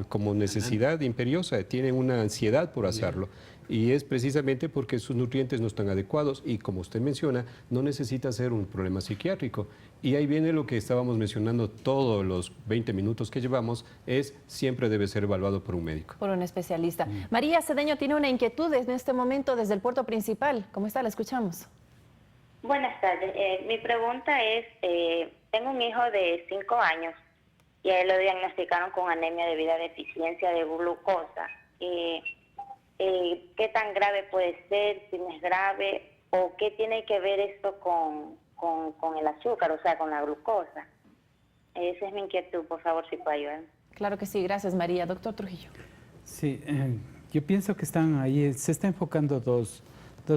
como necesidad imperiosa, tienen una ansiedad por hacerlo. Y es precisamente porque sus nutrientes no están adecuados y, como usted menciona, no necesita ser un problema psiquiátrico. Y ahí viene lo que estábamos mencionando todos los 20 minutos que llevamos, es siempre debe ser evaluado por un médico. Por un especialista. María Cedeño tiene una inquietud en este momento desde el puerto principal. ¿Cómo está? La escuchamos. Buenas tardes. Mi pregunta es, tengo un hijo de 5 años y a él lo diagnosticaron con anemia debido a deficiencia de glucosa. ¿Qué tan grave puede ser, si no es grave, o qué tiene que ver esto con el azúcar, o sea, con la glucosa? Esa es mi inquietud, por favor, si puede ayudar. Claro que sí, gracias María. Doctor Trujillo. Sí, yo pienso que están ahí, se está enfocando dos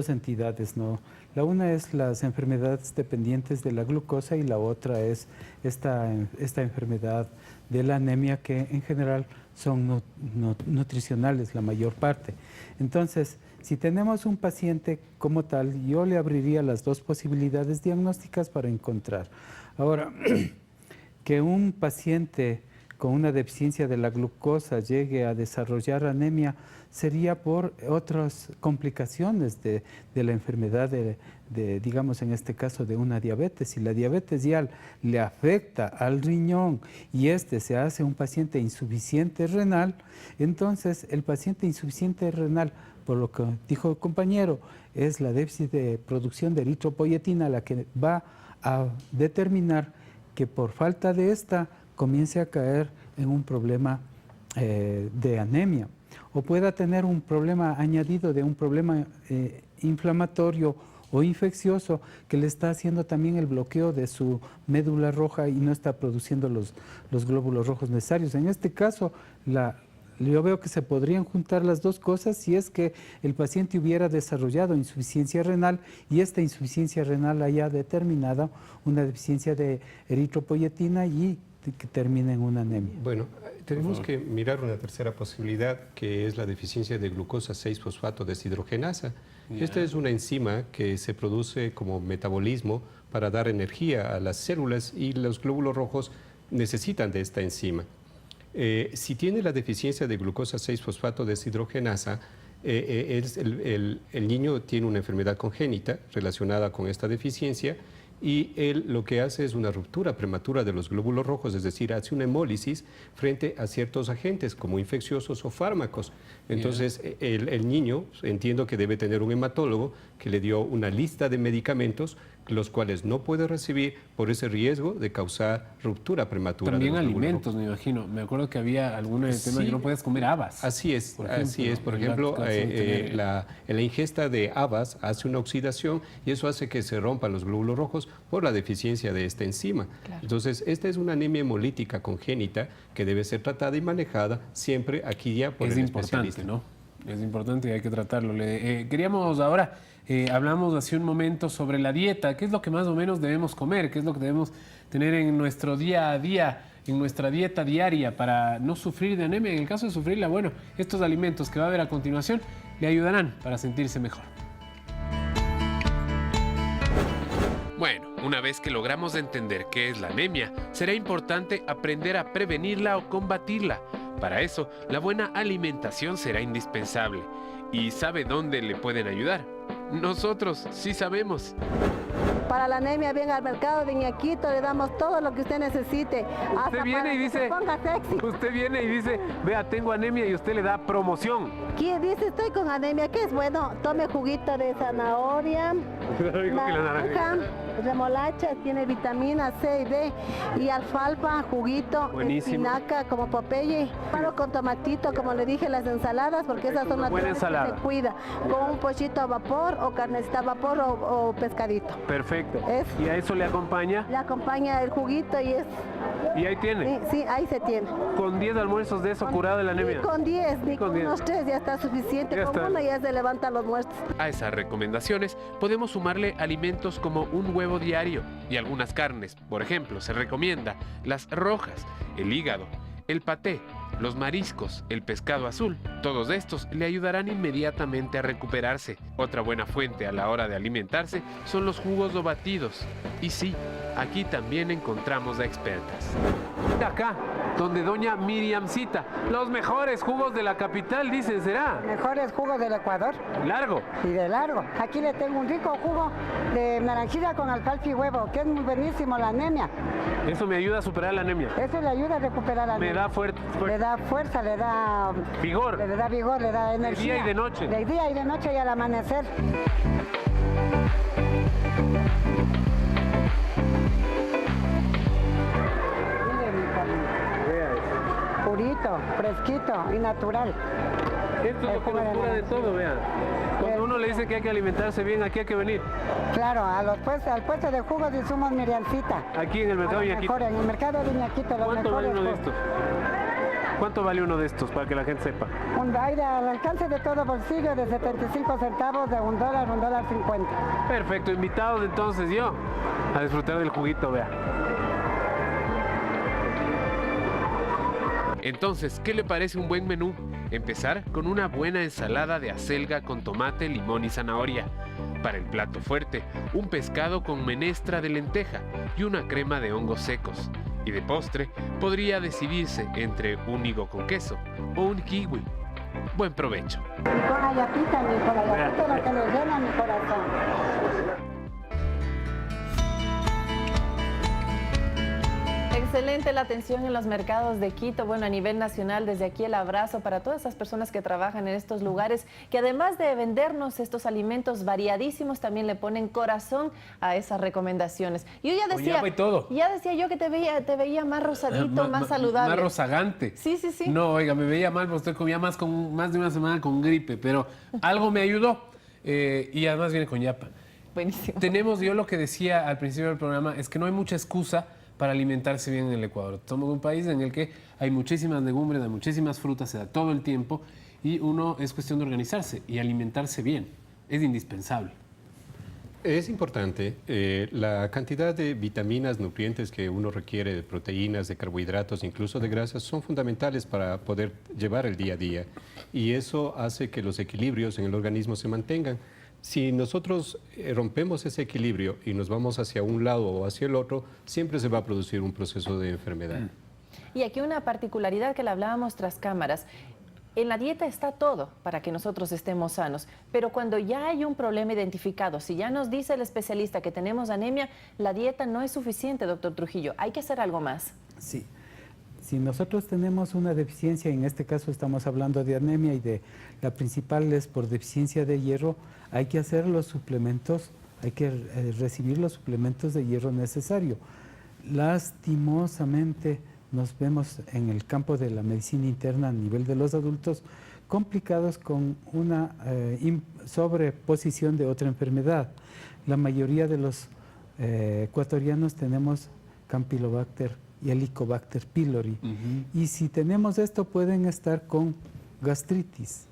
entidades, ¿no? La una es las enfermedades dependientes de la glucosa y la otra es esta enfermedad de la anemia, que en general son nutricionales la mayor parte. Entonces, si tenemos un paciente como tal, yo le abriría las dos posibilidades diagnósticas para encontrar. Ahora, que un paciente con una deficiencia de la glucosa llegue a desarrollar anemia sería por otras complicaciones de la enfermedad digamos en este caso, de una diabetes. Si la diabetes ya le afecta al riñón y se hace un paciente insuficiente renal, entonces el paciente insuficiente renal, por lo que dijo el compañero, es la déficit de producción de eritropoyetina la que va a determinar que por falta de esta comience a caer en un problema de anemia, o pueda tener un problema añadido de un problema inflamatorio o infeccioso que le está haciendo también el bloqueo de su médula roja y no está produciendo los glóbulos rojos necesarios. En este caso, yo veo que se podrían juntar las dos cosas si es que el paciente hubiera desarrollado insuficiencia renal y esta insuficiencia renal haya determinado una deficiencia de eritropoyetina y que termine en una anemia. Bueno, tenemos que mirar una tercera posibilidad, que es la deficiencia de glucosa 6-fosfato deshidrogenasa. Esta es una enzima que se produce como metabolismo para dar energía a las células y los glóbulos rojos necesitan de esta enzima. Si tiene la deficiencia de glucosa 6-fosfato deshidrogenasa, el niño tiene una enfermedad congénita relacionada con esta deficiencia y él lo que hace es una ruptura prematura de los glóbulos rojos, es decir, hace una hemólisis frente a ciertos agentes como infecciosos o fármacos. Entonces, el niño, entiendo que debe tener un hematólogo que le dio una lista de medicamentos los cuales no puede recibir por ese riesgo de causar ruptura prematura. También alimentos, me imagino. Me acuerdo que había algunos temas que no puedes comer habas. Así es, Por ejemplo, la ingesta de habas hace una oxidación y eso hace que se rompan los glóbulos rojos por la deficiencia de esta enzima. Claro. Entonces, esta es una anemia hemolítica congénita que debe ser tratada y manejada siempre aquí ya por el especialista. ¿No? Es importante y hay que tratarlo. Queríamos ahora... hablamos hace un momento sobre la dieta, qué es lo que más o menos debemos comer, qué es lo que debemos tener en nuestro día a día, en nuestra dieta diaria para no sufrir de anemia. En el caso de sufrirla, bueno, estos alimentos que va a ver a continuación le ayudarán para sentirse mejor. Bueno, una vez que logramos entender qué es la anemia, será importante aprender a prevenirla o combatirla. Para eso, la buena alimentación será indispensable. ¿Y sabe dónde le pueden ayudar? Nosotros sí sabemos. Para la anemia, venga al mercado de Iñaquito, le damos todo lo que usted necesite. Usted viene y dice, vea, tengo anemia y usted le da promoción. ¿Quién dice, estoy con anemia? ¿Qué es bueno? Tome juguito de zanahoria, naranja, remolacha, tiene vitamina C y D, y alfalfa, juguito, espinaca, como Popeye, paro con tomatito, como le dije, las ensaladas, porque esas son las que se cuida, con un pollito a vapor o carnecita a vapor o pescadito. Perfecto. ¿Y a eso le acompaña? Le acompaña el juguito y es... ¿Y ahí tiene? Sí, ahí se tiene. ¿Con 10 almuerzos de eso curado de la anemia? Con 10, ni con unos 3 ya está suficiente. Ya con uno ya se levanta los muertos. A esas recomendaciones podemos sumarle alimentos como un huevo diario y algunas carnes. Por ejemplo, se recomienda las rojas, el hígado, el paté, los mariscos, el pescado azul. Todos estos le ayudarán inmediatamente a recuperarse. Otra buena fuente a la hora de alimentarse son los jugos o batidos. Y sí, aquí también encontramos a expertas. Acá, donde doña Miriamcita, los mejores jugos de la capital, dicen, ¿será? Mejores jugos del Ecuador. ¿Largo? Y de largo. Aquí le tengo un rico jugo de naranjilla con alfalfa y huevo, que es muy buenísimo la anemia. Eso me ayuda a superar la anemia. Eso le ayuda a recuperar la anemia. Me da fuerza. Le da fuerza, le da vigor. Le da vigor, le da energía. De día y de noche. De día y de noche y al amanecer. Purito, fresquito y natural. Esto es lo que nos cura de todo, vean. Cuando uno le dice que hay que alimentarse bien, aquí hay que venir. Claro, al puesto de jugos de insumos Miriamcita. Aquí en el mercado de Iñaquito. En el mercado de Iñaquito. ¿Cuánto vale uno de estos? ¿Cuánto vale uno de estos para que la gente sepa? Un aire al alcance de todo bolsillo de 75 centavos, de $1, $1.50. Perfecto, invitados entonces yo a disfrutar del juguito, vea. Entonces, ¿qué le parece un buen menú? Empezar con una buena ensalada de acelga con tomate, limón y zanahoria. Para el plato fuerte, un pescado con menestra de lenteja y una crema de hongos secos. Y de postre, podría decidirse entre un higo con queso o un kiwi. Buen provecho. Y con la yapita, lo que le llena mi corazón. Excelente la atención en los mercados de Quito. Bueno, a nivel nacional, desde aquí el abrazo para todas esas personas que trabajan en estos lugares, que además de vendernos estos alimentos variadísimos, también le ponen corazón a esas recomendaciones. Yo ya decía, ya decía yo que te veía más rosadito, más saludable. Más rozagante. Sí. No, oiga, me veía mal porque comía más de una semana con gripe, pero algo me ayudó y además viene con yapa. Buenísimo. Yo lo que decía al principio del programa es que no hay mucha excusa para alimentarse bien en el Ecuador. Somos un país en el que hay muchísimas legumbres, hay muchísimas frutas, se da todo el tiempo y es cuestión de organizarse y alimentarse bien. Es indispensable. Es importante. La cantidad de vitaminas, nutrientes que uno requiere, de proteínas, de carbohidratos, incluso de grasas, son fundamentales para poder llevar el día a día. Y eso hace que los equilibrios en el organismo se mantengan. Si nosotros rompemos ese equilibrio y nos vamos hacia un lado o hacia el otro, siempre se va a producir un proceso de enfermedad. Y aquí una particularidad que le hablábamos tras cámaras. En la dieta está todo para que nosotros estemos sanos, pero cuando ya hay un problema identificado, si ya nos dice el especialista que tenemos anemia, la dieta no es suficiente, doctor Trujillo. Hay que hacer algo más. Sí. Si nosotros tenemos una deficiencia, en este caso estamos hablando de anemia y la principal es por deficiencia de hierro, hay que hacer los suplementos, hay que recibir los suplementos de hierro necesario. Lastimosamente nos vemos en el campo de la medicina interna a nivel de los adultos complicados con una sobreposición de otra enfermedad. La mayoría de los ecuatorianos tenemos Campylobacter y Helicobacter pylori. Y si tenemos esto, pueden estar con gastritis.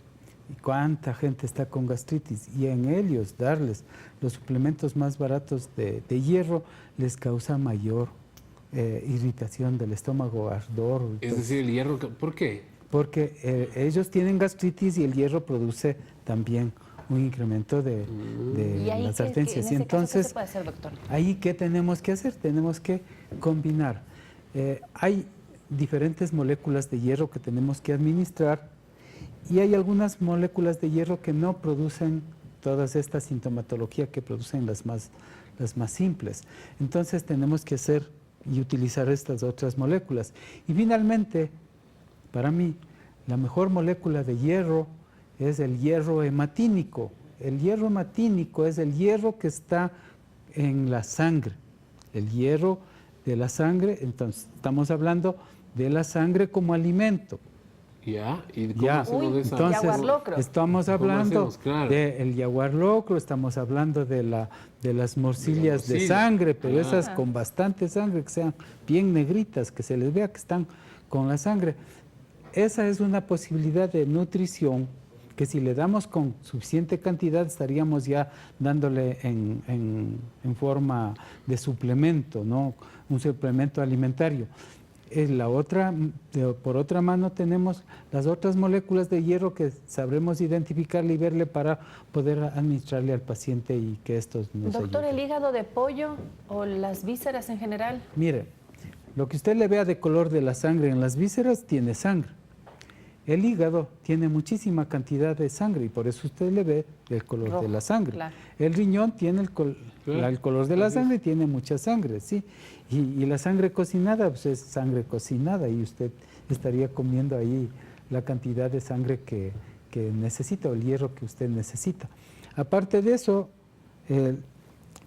¿Y cuánta gente está con gastritis? Y en ellos darles los suplementos más baratos de hierro les causa mayor irritación del estómago, ardor. Es decir, el hierro, ¿por qué? Porque ellos tienen gastritis y el hierro produce también un incremento de las arterias. Y entonces, ¿qué se puede hacer, doctor? Ahí, ¿qué tenemos que hacer? Tenemos que combinar. Hay diferentes moléculas de hierro que tenemos que administrar y hay algunas moléculas de hierro que no producen todas esta sintomatología que producen las más simples. Entonces tenemos que hacer y utilizar estas otras moléculas. Y finalmente, para mí, la mejor molécula de hierro es el hierro hematínico. El hierro hematínico es el hierro que está en la sangre. El hierro de la sangre, entonces estamos hablando de la sangre como alimento. Ya, ¿y cómo hacemos de esa? Entonces, estamos hablando del yaguar locro, estamos hablando de las morcillas de sangre, pero esas con bastante sangre, que sean bien negritas, que se les vea que están con la sangre. Esa es una posibilidad de nutrición que si le damos con suficiente cantidad estaríamos ya dándole en forma de suplemento, ¿no? Un suplemento alimentario. Por otra mano tenemos las otras moléculas de hierro que sabremos identificarle y verle para poder administrarle al paciente y que estos nos Doctor, ayuden. ¿el hígado de pollo o las vísceras en general? Mire, lo que usted le vea de color de la sangre en las vísceras tiene sangre. El hígado tiene muchísima cantidad de sangre y por eso usted le ve el color rojo de la sangre. Claro. El riñón tiene el color de la sangre y tiene mucha sangre, ¿sí? Y la sangre cocinada, pues es sangre cocinada y usted estaría comiendo ahí la cantidad de sangre que necesita o el hierro que usted necesita. Aparte de eso,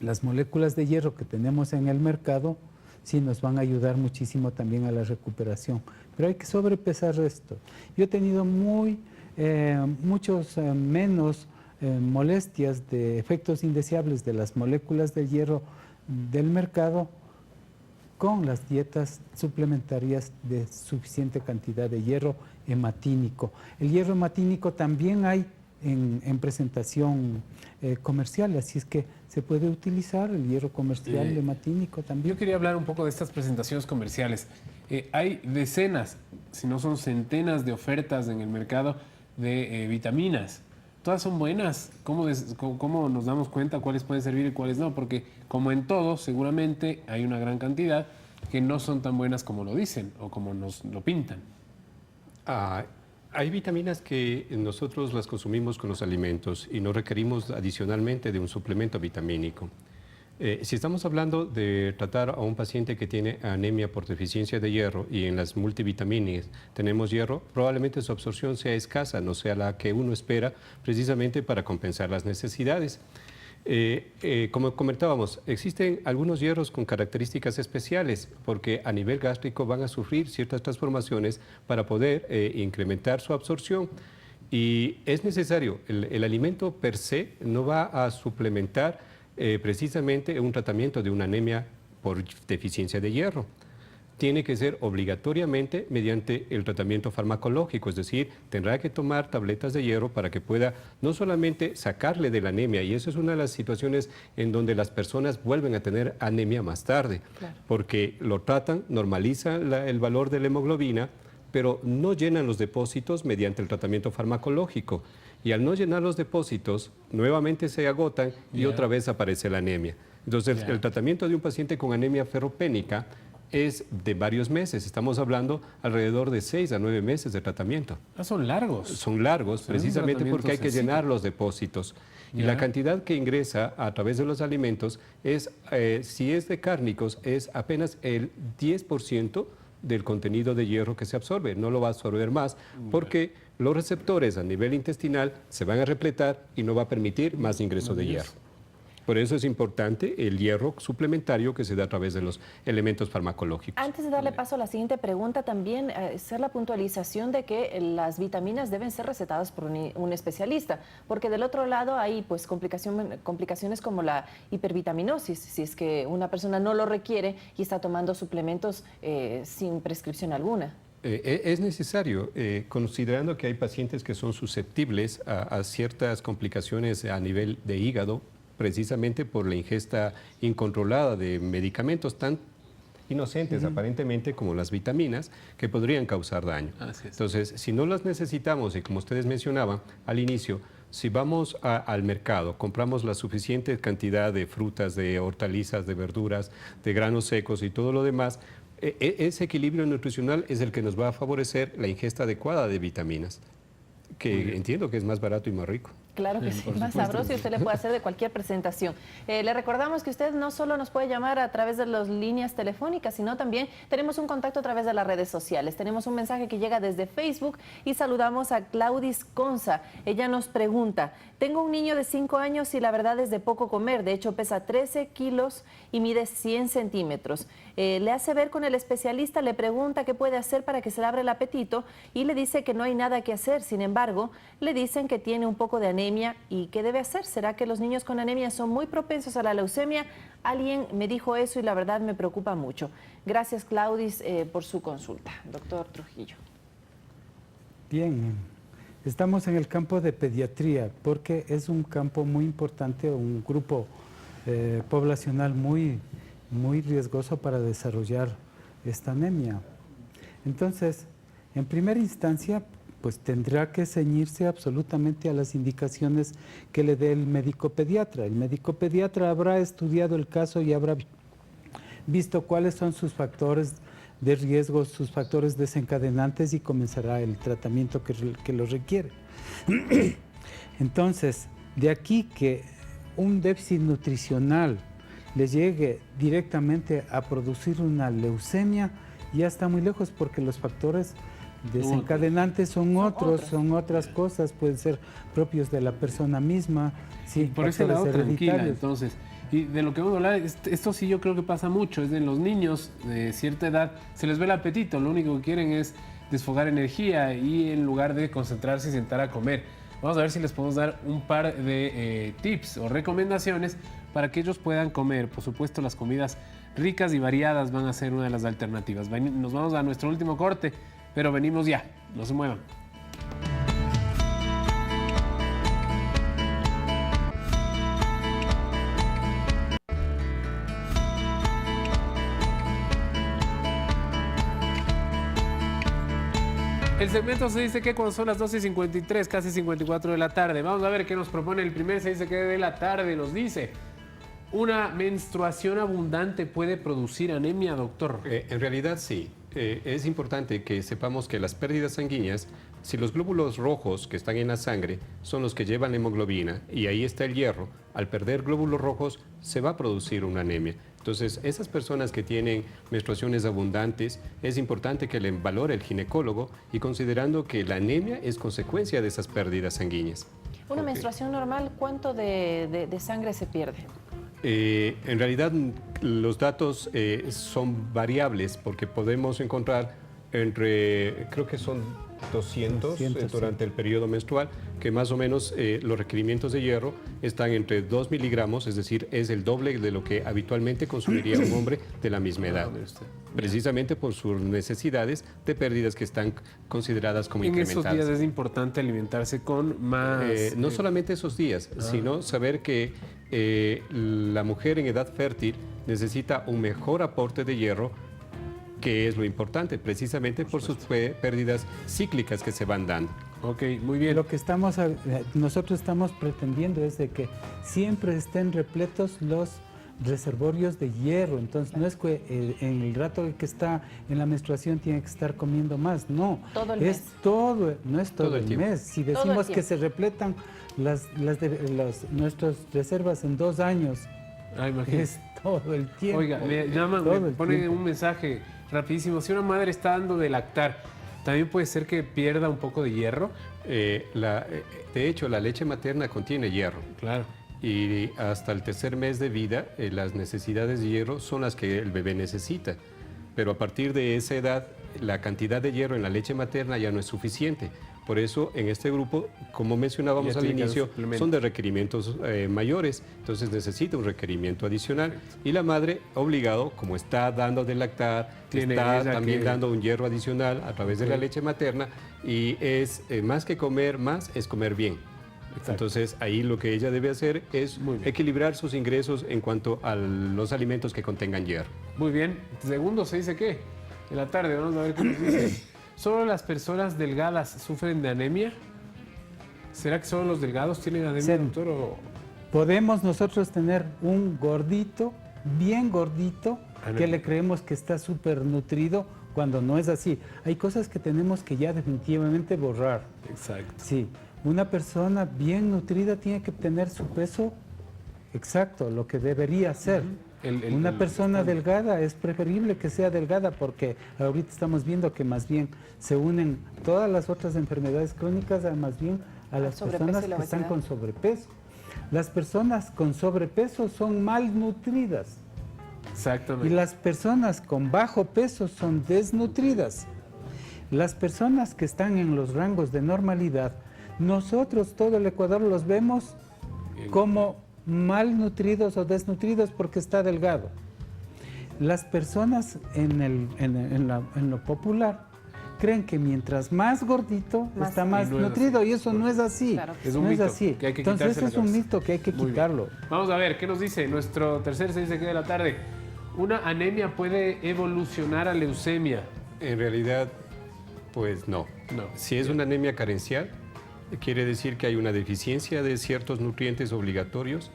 las moléculas de hierro que tenemos en el mercado sí nos van a ayudar muchísimo también a la recuperación. Pero hay que sobrepesar esto. Yo he tenido muchos menos molestias de efectos indeseables de las moléculas de hierro del mercado con las dietas suplementarias de suficiente cantidad de hierro hematínico. El hierro hematínico también hay en presentación comercial, así es que se puede utilizar el hierro comercial hematínico también. Yo quería hablar un poco de estas presentaciones comerciales. Hay decenas, si no son centenas de ofertas en el mercado de vitaminas. ¿Todas son buenas? ¿Cómo nos damos cuenta cuáles pueden servir y cuáles no? Porque como en todo, seguramente hay una gran cantidad que no son tan buenas como lo dicen o como nos lo pintan. Hay vitaminas que nosotros las consumimos con los alimentos y no requerimos adicionalmente de un suplemento vitamínico. Si estamos hablando de tratar a un paciente que tiene anemia por deficiencia de hierro y en las multivitaminas tenemos hierro, probablemente su absorción sea escasa, no sea la que uno espera precisamente para compensar las necesidades. Como comentábamos, existen algunos hierros con características especiales porque a nivel gástrico van a sufrir ciertas transformaciones para poder incrementar su absorción. Y es necesario, el alimento per se no va a suplementar precisamente un tratamiento de una anemia por deficiencia de hierro. Tiene que ser obligatoriamente mediante el tratamiento farmacológico, es decir, tendrá que tomar tabletas de hierro para que pueda no solamente sacarle de la anemia, y eso es una de las situaciones en donde las personas vuelven a tener anemia más tarde, porque lo tratan, normalizan el valor de la hemoglobina, pero no llenan los depósitos mediante el tratamiento farmacológico. Y al no llenar los depósitos, nuevamente se agotan y otra vez aparece la anemia. Entonces, el tratamiento de un paciente con anemia ferropénica es de varios meses. Estamos hablando alrededor de 6 a 9 meses de tratamiento. Son largos. Son largos, precisamente porque hay que llenar los depósitos. Y la cantidad que ingresa a través de los alimentos es, si es de cárnicos, es apenas el 10% del contenido de hierro que se absorbe. No lo va a absorber más porque los receptores a nivel intestinal se van a repletar y no va a permitir más ingreso de hierro. Por eso es importante el hierro suplementario que se da a través de los elementos farmacológicos. Antes de darle paso a la siguiente pregunta, también hacer la puntualización de que las vitaminas deben ser recetadas por un especialista, porque del otro lado hay pues complicaciones como la hipervitaminosis, si es que una persona no lo requiere y está tomando suplementos sin prescripción alguna. Es necesario, considerando que hay pacientes que son susceptibles a ciertas complicaciones a nivel de hígado, precisamente por la ingesta incontrolada de medicamentos tan inocentes aparentemente como las vitaminas que podrían causar daño. Entonces, si no las necesitamos y como ustedes mencionaban al inicio, si vamos al mercado, compramos la suficiente cantidad de frutas, de hortalizas, de verduras, de granos secos y todo lo demás, ese equilibrio nutricional es el que nos va a favorecer la ingesta adecuada de vitaminas, que entiendo que es más barato y más rico. Claro que sí, más sabroso y usted le puede hacer de cualquier presentación. Le recordamos que usted no solo nos puede llamar a través de las líneas telefónicas, sino también tenemos un contacto a través de las redes sociales. Tenemos un mensaje que llega desde Facebook y saludamos a Claudis Conza. Ella nos pregunta, tengo un niño de 5 años y la verdad es de poco comer, de hecho pesa 13 kilos y mide 100 centímetros. Le hace ver con el especialista, le pregunta qué puede hacer para que se le abra el apetito y le dice que no hay nada que hacer. Sin embargo, le dicen que tiene un poco de anemia. ¿Y qué debe hacer? ¿Será que los niños con anemia son muy propensos a la leucemia? Alguien me dijo eso y la verdad me preocupa mucho. Gracias, Claudis, por su consulta. Doctor Trujillo. Bien, estamos en el campo de pediatría porque es un campo muy importante, un grupo poblacional muy riesgoso para desarrollar esta anemia. Entonces, en primera instancia, pues tendrá que ceñirse absolutamente a las indicaciones que le dé el médico pediatra. El médico pediatra habrá estudiado el caso y habrá visto cuáles son sus factores de riesgo, sus factores desencadenantes y comenzará el tratamiento que lo requiere. Entonces, de aquí que un déficit nutricional le llegue directamente a producir una leucemia, ya está muy lejos porque los factores desencadenantes son otras cosas, pueden ser propios de la persona misma. Sí, por ese lado tranquila, entonces. Y de lo que vamos a hablar, esto sí yo creo que pasa mucho, es de los niños de cierta edad, se les ve el apetito, lo único que quieren es desfogar energía y en lugar de concentrarse y sentar a comer. Vamos a ver si les podemos dar un par de tips o recomendaciones para que ellos puedan comer. Por supuesto, las comidas ricas y variadas van a ser una de las alternativas. Nos vamos a nuestro último corte, pero venimos ya. No se muevan. El segmento se dice que cuando son las 12:53, casi 54 de la tarde. Vamos a ver qué nos propone el primer se dice que de la tarde. Nos dice, ¿una menstruación abundante puede producir anemia, doctor? En realidad sí. Es importante que sepamos que las pérdidas sanguíneas, si los glóbulos rojos que están en la sangre son los que llevan la hemoglobina y ahí está el hierro, al perder glóbulos rojos se va a producir una anemia. Entonces, esas personas que tienen menstruaciones abundantes, es importante que le valore el ginecólogo y considerando que la anemia es consecuencia de esas pérdidas sanguíneas. Una menstruación normal, ¿cuánto de sangre se pierde? En realidad, los datos son variables porque podemos encontrar creo que son 200 durante el periodo menstrual, que más o menos los requerimientos de hierro están entre 2 miligramos, es decir, es el doble de lo que habitualmente consumiría un hombre de la misma edad, precisamente por sus necesidades de pérdidas que están consideradas como incrementadas. En esos días es importante alimentarse con más... no solamente esos días, sino saber que la mujer en edad fértil necesita un mejor aporte de hierro, que es lo importante, precisamente por sus pérdidas cíclicas que se van dando. Ok, muy bien. Lo que nosotros estamos pretendiendo es de que siempre estén repletos los reservorios de hierro. Entonces, no es que en el rato que está en la menstruación tiene que estar comiendo más, no. Todo el mes. No es todo el mes. Si decimos que se repletan nuestras reservas en 2 años, es todo el tiempo. Oiga, me ponen un mensaje rapidísimo. Si una madre está dando de lactar, ¿también puede ser que pierda un poco de hierro? De hecho, la leche materna contiene hierro. Claro. Y hasta el 3er mes de vida, las necesidades de hierro son las que el bebé necesita. Pero a partir de esa edad, la cantidad de hierro en la leche materna ya no es suficiente. Por eso, en este grupo, como mencionábamos al inicio, son de requerimientos mayores, entonces necesita un requerimiento adicional. Y la madre, obligado, como está dando de lactar, está también dando un hierro adicional a través de la leche materna, y es más que comer más, es comer bien. Exacto. Entonces, ahí lo que ella debe hacer es equilibrar sus ingresos en cuanto a los alimentos que contengan hierro. Muy bien. Segundo, ¿se dice qué? En la tarde, vamos a ver qué nos dice. ¿Solo las personas delgadas sufren de anemia? ¿Será que solo los delgados tienen anemia, doctor? Podemos nosotros tener un gordito, bien gordito, que le creemos que está súper nutrido, cuando no es así. Hay cosas que tenemos que ya definitivamente borrar. Exacto. Sí, una persona bien nutrida tiene que tener su peso exacto, lo que debería ser. Una persona delgada es preferible que sea delgada porque ahorita estamos viendo que más bien se unen todas las otras enfermedades crónicas más bien a las personas que están con sobrepeso. Las personas con sobrepeso son malnutridas. Exactamente. Y las personas con bajo peso son desnutridas. Las personas que están en los rangos de normalidad, nosotros todo el Ecuador los vemos como malnutridos o desnutridos porque está delgado. Las personas en lo popular creen que mientras más gordito está más nutrido y eso no es así. Claro. Es un mito que hay que quitarse. Entonces es un mito que hay que quitarlo. Vamos a ver, ¿qué nos dice? Nuestro tercer se dice que de la tarde. ¿Una anemia puede evolucionar a leucemia? En realidad, pues no. Si es una anemia carencial, quiere decir que hay una deficiencia de ciertos nutrientes obligatorios.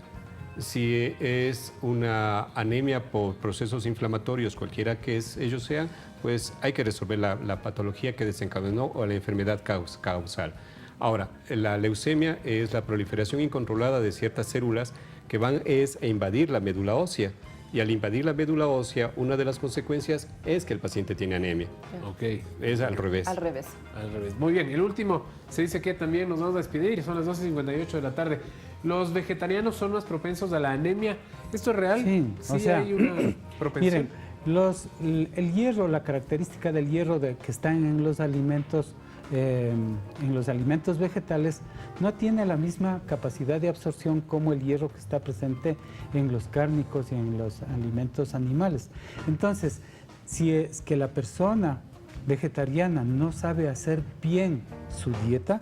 Si es una anemia por procesos inflamatorios, cualquiera que ellos sean, pues hay que resolver la patología que desencadenó o la enfermedad causal. Ahora, la leucemia es la proliferación incontrolada de ciertas células que van a invadir la médula ósea. Y al invadir la médula ósea, una de las consecuencias es que el paciente tiene anemia. Ok. Es al revés. Al revés. Al revés. Muy bien. El último se dice que también nos vamos a despedir. Son las 12:58 de la tarde. ¿Los vegetarianos son más propensos a la anemia? ¿Esto es real? Sí, o sea, hay una propensión. Miren, el hierro, la característica del hierro que está en los alimentos en los alimentos vegetales no tiene la misma capacidad de absorción como el hierro que está presente en los cárnicos y en los alimentos animales. Entonces, si es que la persona vegetariana no sabe hacer bien su dieta,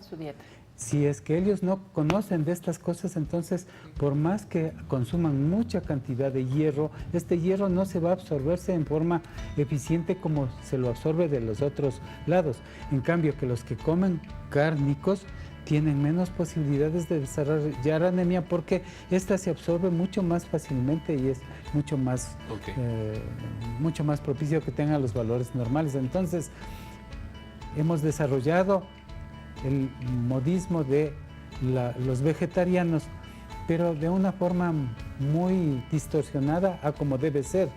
si es que ellos no conocen de estas cosas, entonces por más que consuman mucha cantidad de hierro, este hierro no se va a absorberse en forma eficiente como se lo absorbe de los otros lados. En cambio, que los que comen cárnicos tienen menos posibilidades de desarrollar anemia porque esta se absorbe mucho más fácilmente y es mucho más propicio que tengan los valores normales. Entonces, hemos desarrollado el modismo de los vegetarianos, pero de una forma muy distorsionada a como debe ser.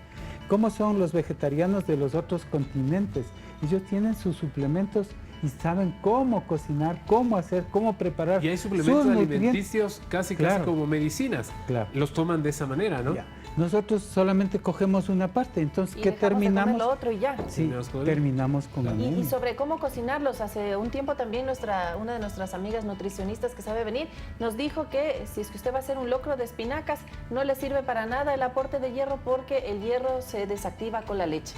¿Cómo son los vegetarianos de los otros continentes? Ellos tienen sus suplementos y saben cómo cocinar, cómo hacer, cómo preparar. Y hay suplementos alimenticios casi como medicinas. Los toman de esa manera, ¿no? Nosotros solamente cogemos una parte, entonces ¿qué terminamos? Lo otro y ya. Sí, terminamos con anemia. Y sobre cómo cocinarlos, hace un tiempo también una de nuestras amigas nutricionistas que sabe venir nos dijo que si es que usted va a hacer un locro de espinacas, no le sirve para nada el aporte de hierro porque el hierro se desactiva con la leche.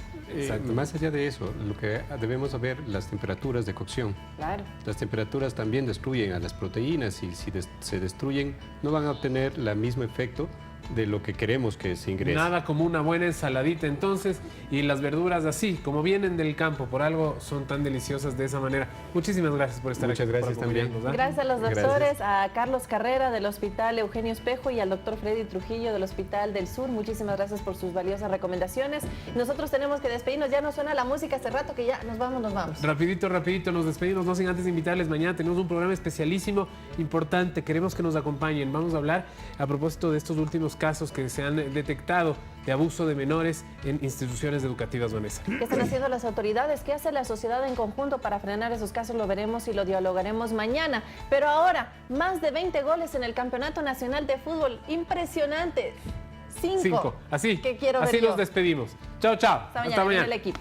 Más allá de eso, lo que debemos saber, las temperaturas de cocción. Claro. Las temperaturas también destruyen a las proteínas y si se destruyen no van a obtener el mismo efecto de lo que queremos que se ingrese. Nada como una buena ensaladita entonces, y las verduras así, como vienen del campo, por algo son tan deliciosas de esa manera. Muchísimas gracias por estar aquí. Muchas gracias también. Gracias a los doctores, a Carlos Carrera del Hospital Eugenio Espejo y al doctor Freddy Trujillo del Hospital del Sur. Muchísimas gracias por sus valiosas recomendaciones. Nosotros tenemos que despedirnos, ya nos suena la música hace rato que ya nos vamos. Rapidito, nos despedimos, no sin antes invitarles. Mañana tenemos un programa especialísimo, importante, queremos que nos acompañen. Vamos a hablar a propósito de estos últimos casos que se han detectado de abuso de menores en instituciones educativas, Vanessa. ¿Qué están haciendo las autoridades? ¿Qué hace la sociedad en conjunto para frenar esos casos? Lo veremos y lo dialogaremos mañana. Pero ahora, más de 20 goles en el Campeonato Nacional de Fútbol. Impresionante. 5. Así, que quiero ver así yo. Nos despedimos. Chao, chao. Hasta mañana. El equipo.